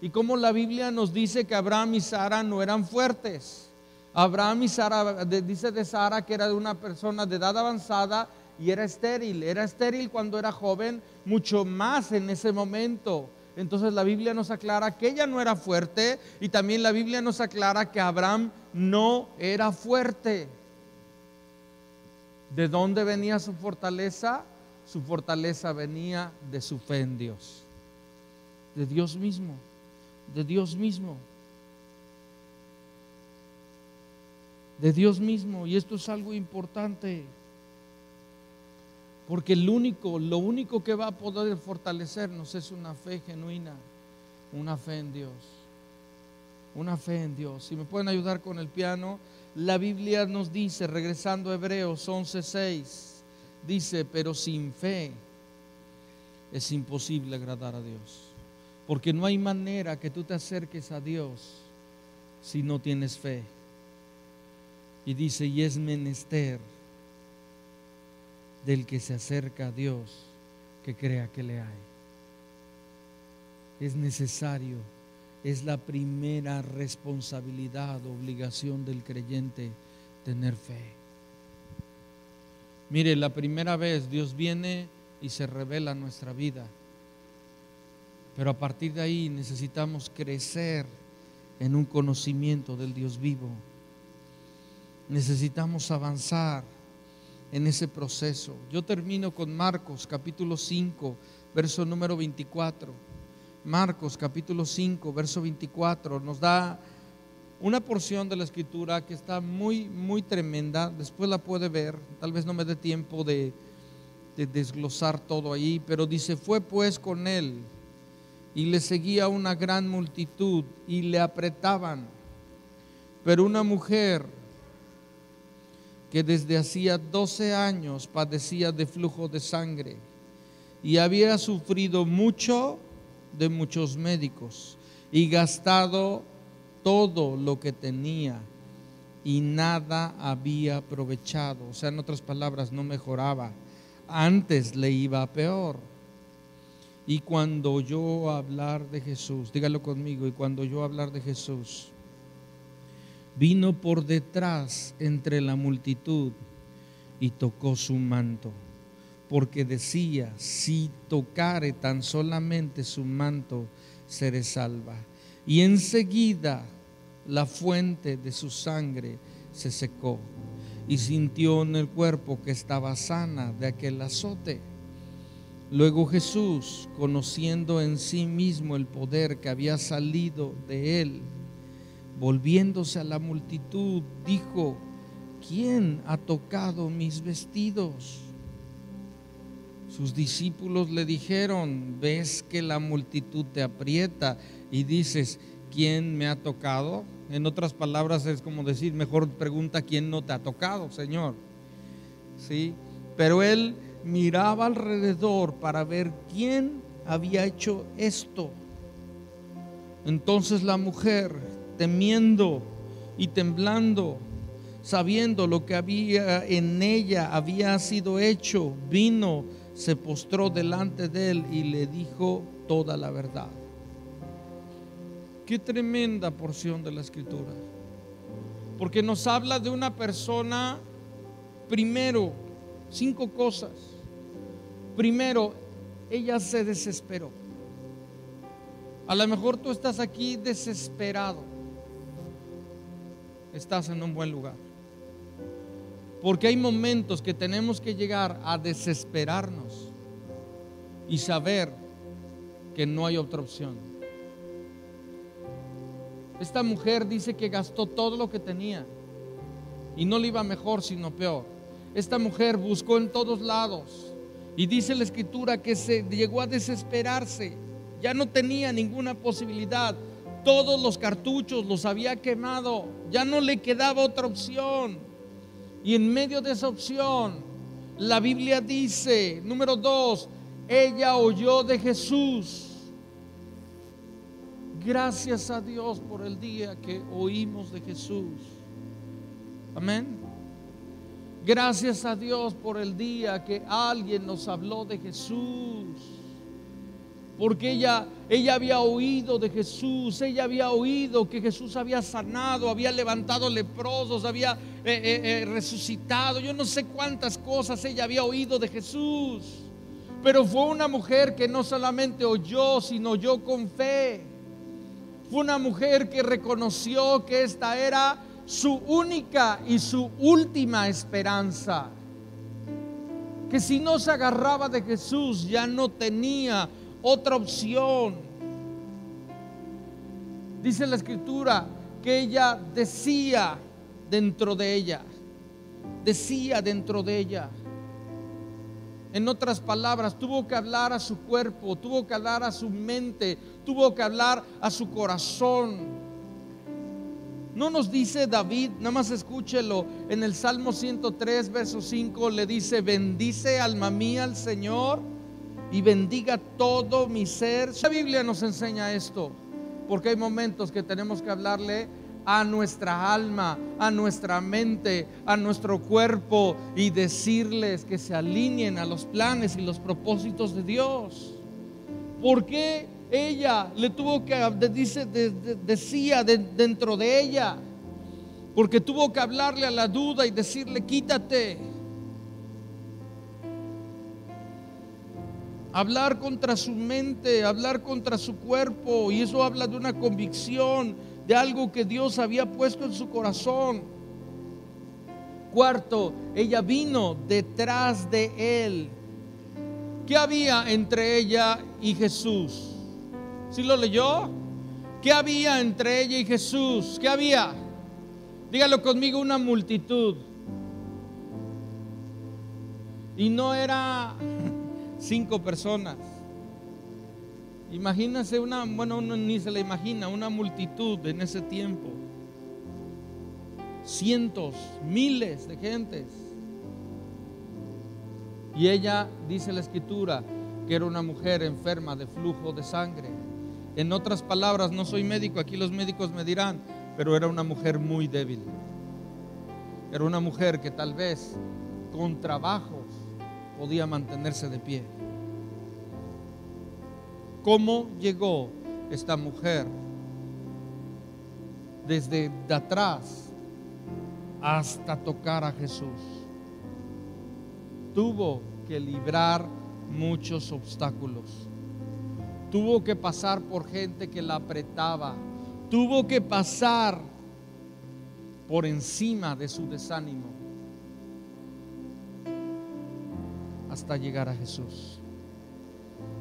B: Y cómo la Biblia nos dice que Abraham y Sara no eran fuertes. Abraham y Sara, dice de Sara que era de una persona de edad avanzada y era estéril cuando era joven, mucho más en ese momento. Entonces la Biblia nos aclara que ella no era fuerte, y también la Biblia nos aclara que Abraham no era fuerte. ¿De dónde venía su fortaleza? Su fortaleza venía de su fe en Dios, de Dios mismo, de Dios mismo, de Dios mismo. Y esto es algo importante, porque lo único que va a poder fortalecernos es una fe genuina, una fe en Dios, una fe en Dios. Si me pueden ayudar con el piano, la Biblia nos dice, regresando a Hebreos 11:6, dice, pero sin fe es imposible agradar a Dios, porque no hay manera que tú te acerques a Dios si no tienes fe. Y dice, y es menester del que se acerca a Dios que crea que le hay. Es necesario, es la primera responsabilidad, obligación del creyente tener fe. Mire, la primera vez Dios viene y se revela en nuestra vida, pero a partir de ahí necesitamos crecer en un conocimiento del Dios vivo. Necesitamos avanzar en ese proceso. Yo termino con Marcos capítulo 5, verso número 24. Marcos capítulo 5, verso 24 nos da una porción de la escritura que está muy, muy tremenda. Después la puede ver, tal vez no me dé tiempo de desglosar todo ahí, pero dice, fue pues con él y le seguía una gran multitud y le apretaban, pero una mujer que desde hacía 12 años padecía de flujo de sangre y había sufrido mucho de muchos médicos y gastado todo lo que tenía y nada había aprovechado. O sea, en otras palabras, no mejoraba, antes le iba peor. Y cuando oyó hablar de Jesús, dígalo conmigo, y cuando oyó hablar de Jesús, vino por detrás entre la multitud y tocó su manto, porque decía: si tocare tan solamente su manto, seré salva. Y enseguida la fuente de su sangre se secó, y sintió en el cuerpo que estaba sana de aquel azote. Luego Jesús, conociendo en sí mismo el poder que había salido de él, volviéndose a la multitud, dijo: ¿quién ha tocado mis vestidos? Sus discípulos le dijeron: ¿ves que la multitud te aprieta y dices: ¿quién me ha tocado? En otras palabras, es como decir, mejor pregunta: ¿quién no te ha tocado, Señor? ¿Sí? Pero él miraba alrededor para ver quién había hecho esto. Entonces la mujer, temiendo y temblando, sabiendo lo que había en ella había sido hecho, vino, se postró delante de él y le dijo toda la verdad. Qué tremenda porción de la Escritura, porque nos habla de una persona. Primero, 5 cosas. Primero, ella se desesperó. A lo mejor tú estás aquí desesperado. Estás en un buen lugar, porque hay momentos que tenemos que llegar a desesperarnos y saber que no hay otra opción. Esta mujer dice que gastó todo lo que tenía y no le iba mejor sino peor. Esta mujer buscó en todos lados y dice la Escritura que se llegó a desesperarse. Ya no tenía ninguna posibilidad. Todos los cartuchos los había quemado. Ya no le quedaba otra opción. Y en medio de esa opción, la Biblia dice, número 2, ella oyó de Jesús. Gracias a Dios por el día que oímos de Jesús. Amén. Gracias a Dios por el día que alguien nos habló de Jesús. Porque ella había oído de Jesús. Ella había oído que Jesús había sanado, había levantado leprosos, había resucitado. Yo no sé cuántas cosas ella había oído de Jesús. Pero fue una mujer que no solamente oyó, sino oyó con fe. Fue una mujer que reconoció que esta era su única y su última esperanza. Que si no se agarraba de Jesús, ya no tenía otra opción. Dice la Escritura que ella decía dentro de ella. En otras palabras, tuvo que hablar a su cuerpo, tuvo que hablar a su mente, tuvo que hablar a su corazón. No nos dice David, nada más escúchelo, en el Salmo 103, verso 5, le dice: bendice alma mía al Señor y bendiga todo mi ser. La Biblia nos enseña esto, porque hay momentos que tenemos que hablarle a nuestra alma, a nuestra mente, a nuestro cuerpo y decirles que se alineen a los planes y los propósitos de Dios. ¿Por qué ella le tuvo que, decía dentro de ella? Porque tuvo que hablarle a la duda y decirle: quítate. Hablar contra su mente, hablar contra su cuerpo, y eso habla de una convicción de algo que Dios había puesto en su corazón. Cuarto, ella vino detrás de él. ¿Qué había entre ella y Jesús? ¿Sí lo leyó? ¿Qué había entre ella y Jesús? ¿Qué había? Dígalo conmigo: una multitud. Y no era 5 personas. Imagínense uno ni se le imagina una multitud en ese tiempo. Cientos, miles de gentes. Y ella, dice la Escritura, que era una mujer enferma de flujo de sangre. En otras palabras, no soy médico, aquí los médicos me dirán, pero era una mujer muy débil. Era una mujer que tal vez con trabajos podía mantenerse de pie. ¿Cómo llegó esta mujer desde de atrás hasta tocar a Jesús? Tuvo que librar muchos obstáculos. Tuvo que pasar por gente que la apretaba. Tuvo que pasar por encima de su desánimo hasta llegar a Jesús.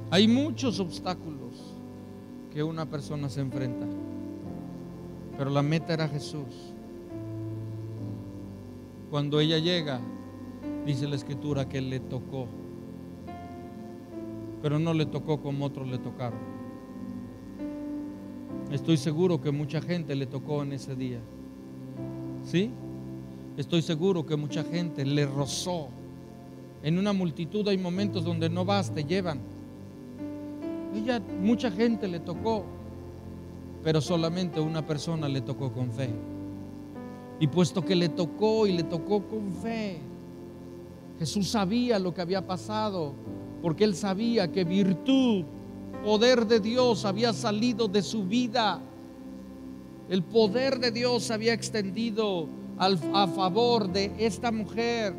B: Hay muchos obstáculos que una persona se enfrenta, pero la meta era Jesús. Cuando ella llega, dice la Escritura que le tocó, pero no le tocó como otros le tocaron. Estoy seguro que mucha gente le tocó en ese día. ¿Sí? Estoy seguro que mucha gente le rozó. En una multitud hay momentos donde no vas, te llevan. Mucha gente le tocó, pero solamente una persona le tocó con fe. Y puesto que le tocó y le tocó con fe, Jesús sabía lo que había pasado, porque Él sabía que virtud, poder de Dios había salido de su vida. El poder de Dios se había extendido a favor de esta mujer.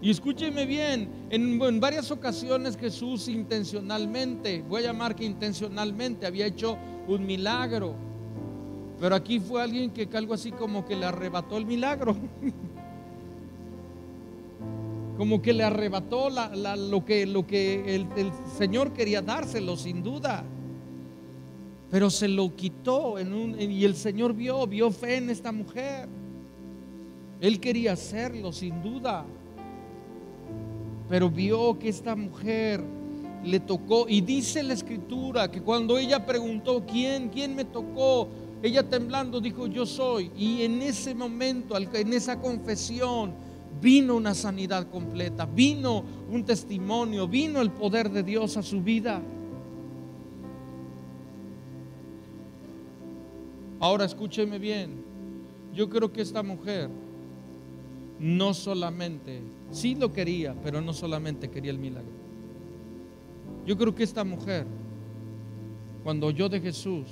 B: Y escúcheme bien, en varias ocasiones Jesús intencionalmente, voy a llamar que intencionalmente, había hecho un milagro. Pero aquí fue alguien que algo así como que le arrebató el milagro. Como que le arrebató lo que el Señor quería dárselo, sin duda. Pero se lo quitó y el Señor vio fe en esta mujer. Él quería hacerlo, sin duda. Pero vio que esta mujer le tocó. Y dice la Escritura que cuando ella preguntó ¿quién me tocó?, ella temblando dijo yo soy. Y en ese momento, en esa confesión, vino una sanidad completa, vino un testimonio, vino el poder de Dios a su vida. Ahora escúcheme bien, yo creo que esta mujer no solamente, sí lo quería, pero no solamente quería el milagro. Yo creo que esta mujer, cuando oyó de Jesús,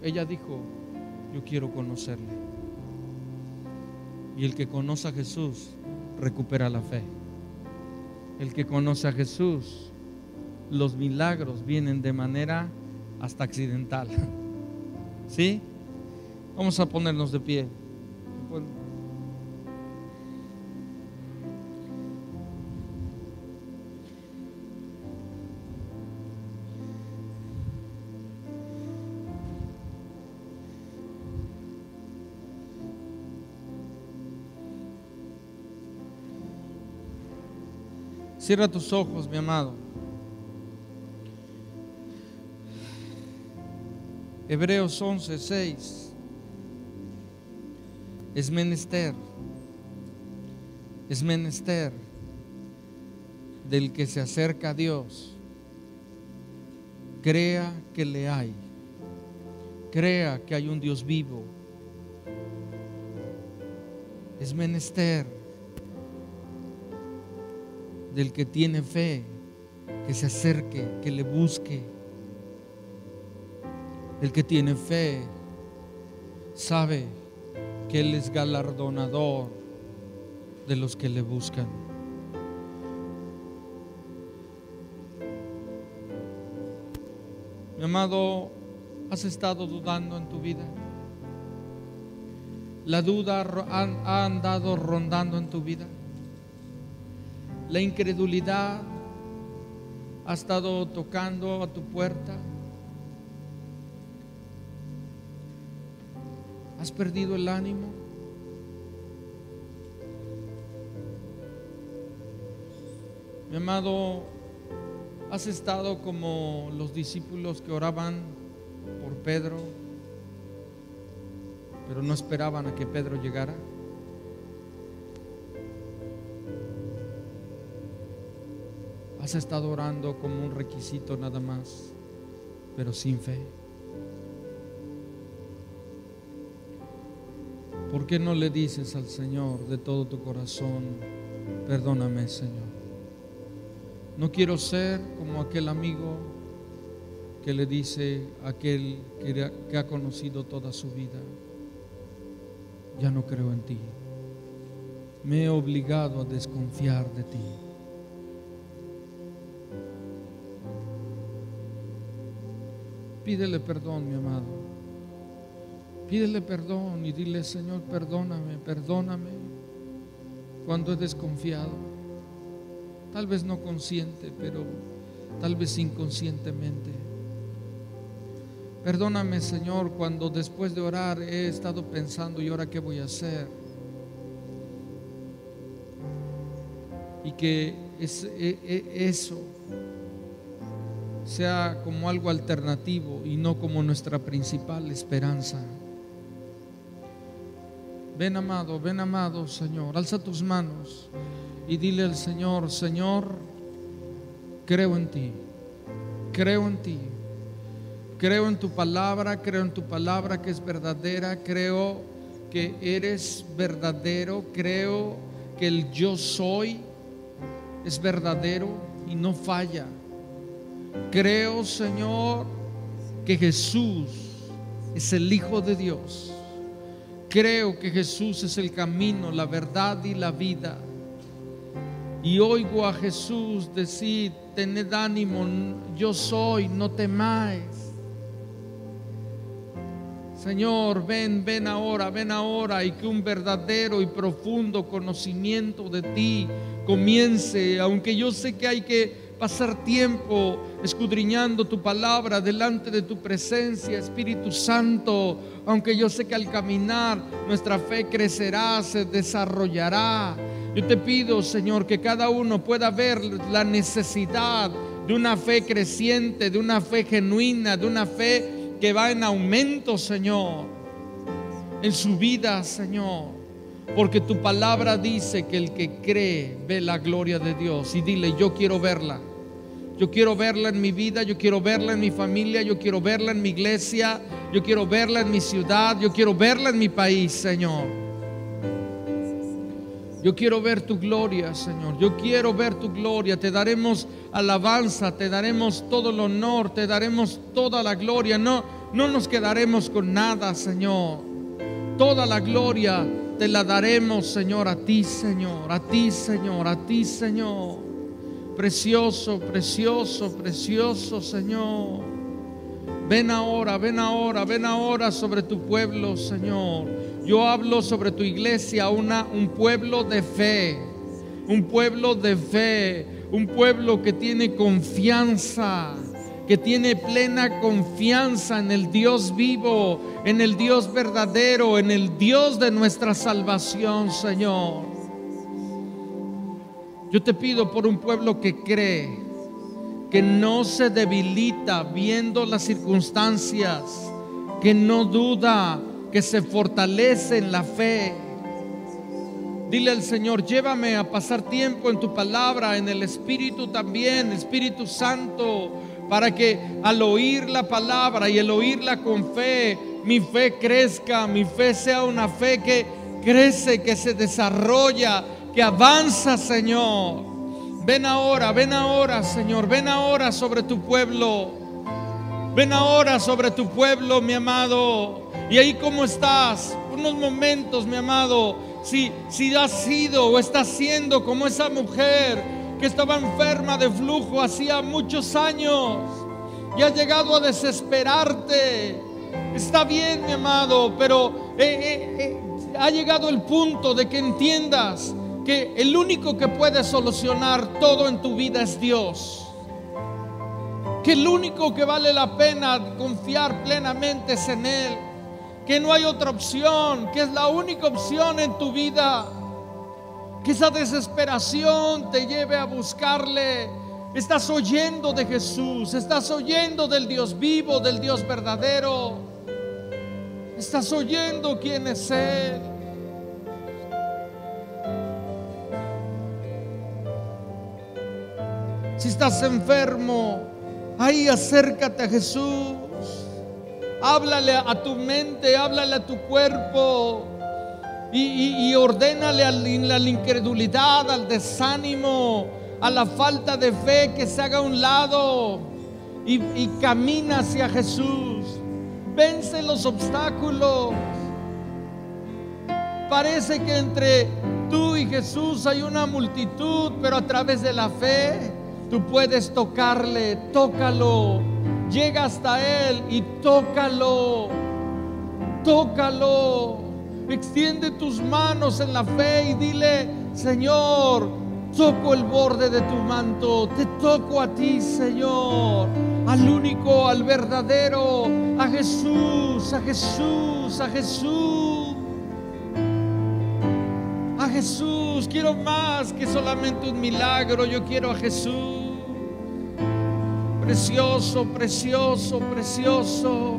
B: ella dijo, yo quiero conocerle. Y el que conoce a Jesús recupera la fe. El que conoce a Jesús, los milagros vienen de manera hasta accidental. ¿Sí? Vamos a ponernos de pie. Cierra tus ojos, mi amado. Hebreos 11:6. Es menester del que se acerca a Dios, crea que le hay, crea que hay un Dios vivo. Es menester del que tiene fe, que se acerque, que le busque. El que tiene fe sabe que Él es galardonador de los que le buscan. Mi amado, ¿has estado dudando en tu vida? ¿La duda ha andado rondando en tu vida? ¿La incredulidad ha estado tocando a tu puerta? ¿Has perdido el ánimo? Mi amado, ¿has estado como los discípulos que oraban por Pedro, pero no esperaban a que Pedro llegara? ¿Has has estado orando como un requisito nada más, pero sin fe. ¿Por qué no le dices al Señor de todo tu corazón: perdóname, Señor? No quiero ser como aquel amigo que le dice a aquel que ha conocido toda su vida: ya no creo en ti, me he obligado a desconfiar de ti. Pídele perdón, mi amado. Pídele perdón y dile: Señor, perdóname, perdóname cuando he desconfiado. Tal vez no consciente, pero tal vez inconscientemente. Perdóname, Señor, cuando después de orar he estado pensando: ¿y ahora qué voy a hacer? Y que eso sea como algo alternativo y no como nuestra principal esperanza. Ven, amado Señor, alza tus manos y dile al Señor: Señor, creo en ti, creo en ti, creo en tu palabra que es verdadera, creo que eres verdadero, creo que el yo soy es verdadero y no falla. Creo, Señor, que Jesús es el Hijo de Dios. Creo que Jesús es el camino, la verdad y la vida. Y oigo a Jesús decir: tened ánimo, yo soy, no temáis. Señor, ven ahora, y que un verdadero y profundo conocimiento de ti comience. Aunque yo sé que hay que pasar tiempo escudriñando tu palabra delante de tu presencia, Espíritu Santo, aunque yo sé que al caminar nuestra fe crecerá, se desarrollará. Yo te pido, Señor, que cada uno pueda ver la necesidad de una fe creciente, de una fe genuina, de una fe que va en aumento, Señor, en su vida, Señor, porque tu palabra dice que el que cree ve la gloria de Dios. Y dile: yo quiero verla. Yo quiero verla en mi vida, yo quiero verla en mi familia, yo quiero verla en mi iglesia, yo quiero verla en mi ciudad, yo quiero verla en mi país, Señor. Yo quiero ver tu gloria, Señor. Yo quiero ver tu gloria. Te daremos alabanza, te daremos todo el honor, te daremos toda la gloria. No nos quedaremos con nada, Señor. Toda la gloria te la daremos, Señor, a ti, Señor, a ti, Señor, a ti, Señor. Precioso, precioso, precioso, Señor. Ven ahora sobre tu pueblo, Señor. Yo hablo sobre tu iglesia, un pueblo de fe, un pueblo de fe, un pueblo que tiene confianza, que tiene plena confianza en el Dios vivo, en el Dios verdadero, en el Dios de nuestra salvación, Señor. Yo te pido por un pueblo que cree, que no se debilita viendo las circunstancias, que no duda, que se fortalece en la fe. Dile al Señor: llévame a pasar tiempo en tu palabra, en el Espíritu también, Espíritu Santo, para que al oír la palabra y el oírla con fe, mi fe crezca, mi fe sea una fe que crece, que se desarrolla, que avanza, Señor. Ven ahora, Señor, ven ahora sobre tu pueblo. Ven ahora sobre tu pueblo, mi amado. Y ahí como estás, unos momentos, mi amado, si has sido o estás siendo como esa mujer que estaba enferma de flujo hacía muchos años y has llegado a desesperarte, está bien, mi amado, pero ha llegado el punto de que entiendas que el único que puede solucionar todo en tu vida es Dios, que el único que vale la pena confiar plenamente es en Él, que no hay otra opción, que es la única opción en tu vida, que esa desesperación te lleve a buscarle. Estás oyendo de Jesús, estás oyendo del Dios vivo, del Dios verdadero, estás oyendo quién es Él. Si estás enfermo, ahí acércate a Jesús. Háblale a tu mente, háblale a tu cuerpo y ordénale a la incredulidad, al desánimo, a la falta de fe, que se haga a un lado y camina hacia Jesús. Vence los obstáculos. Parece que entre tú y Jesús hay una multitud, pero a través de la fe tú puedes tocarle. Tócalo, llega hasta Él y tócalo. Tócalo. Extiende tus manos en la fe y dile: Señor, toco el borde de tu manto, te toco a ti, Señor, al único, al verdadero, a Jesús, a Jesús, a Jesús, a Jesús. Quiero más que solamente un milagro, yo quiero a Jesús. Precioso, precioso, precioso.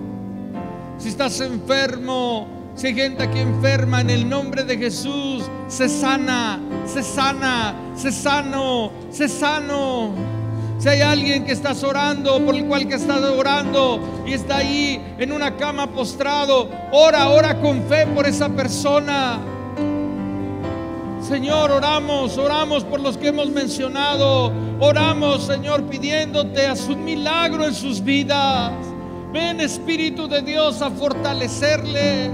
B: Si estás enfermo, si hay gente aquí enferma, en el nombre de Jesús, se sana, se sana, se sano, se sano. Si hay alguien que estás orando, por el cual que estás orando y está ahí en una cama postrado, ora con fe por esa persona. Señor, oramos por los que hemos mencionado. Oramos, Señor, pidiéndote, haz un milagro en sus vidas. Ven, Espíritu de Dios, a fortalecerles.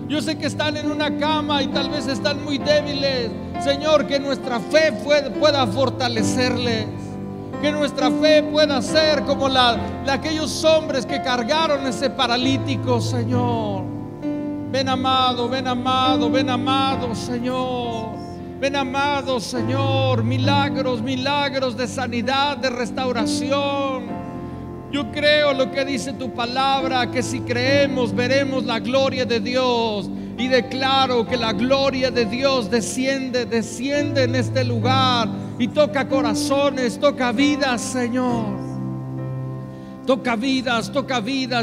B: Yo sé que están en una cama y tal vez están muy débiles. Señor, que nuestra fe pueda fortalecerles. Que nuestra fe pueda ser como la de aquellos hombres que cargaron ese paralítico, Señor. Ven amado, ven amado, ven amado, Señor. Ven amado, Señor. Milagros, milagros de sanidad, de restauración. Yo creo lo que dice tu palabra, que si creemos veremos la gloria de Dios. Y declaro que la gloria de Dios desciende en este lugar y toca corazones, toca vidas, Señor. Toca vidas,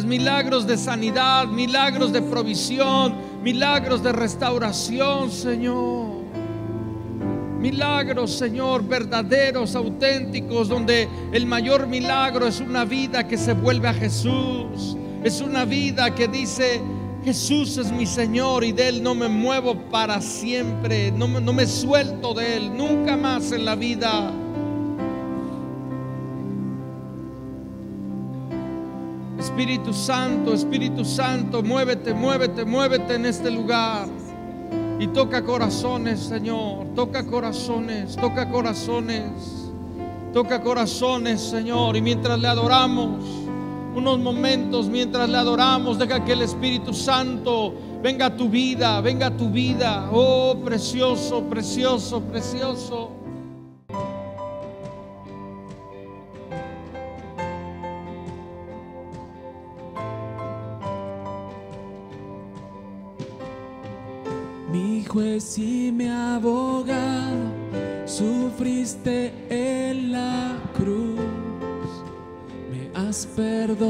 B: milagros de sanidad, milagros de provisión, milagros de restauración, Señor. Milagros, Señor, verdaderos, auténticos, donde el mayor milagro es una vida que se vuelve a Jesús. Es una vida que dice: Jesús es mi Señor y de Él no me muevo para siempre. No me suelto de Él, nunca más en la vida. Espíritu Santo, muévete, muévete, muévete en este lugar. Y toca corazones, Señor. Toca corazones, toca corazones. Toca corazones, Señor. Y mientras le adoramos, unos momentos mientras le adoramos, deja que el Espíritu Santo venga a tu vida, venga a tu vida. Oh, precioso, precioso, precioso.
A: Mi juez y mi abogado, sufriste en la cruz, me has perdonado.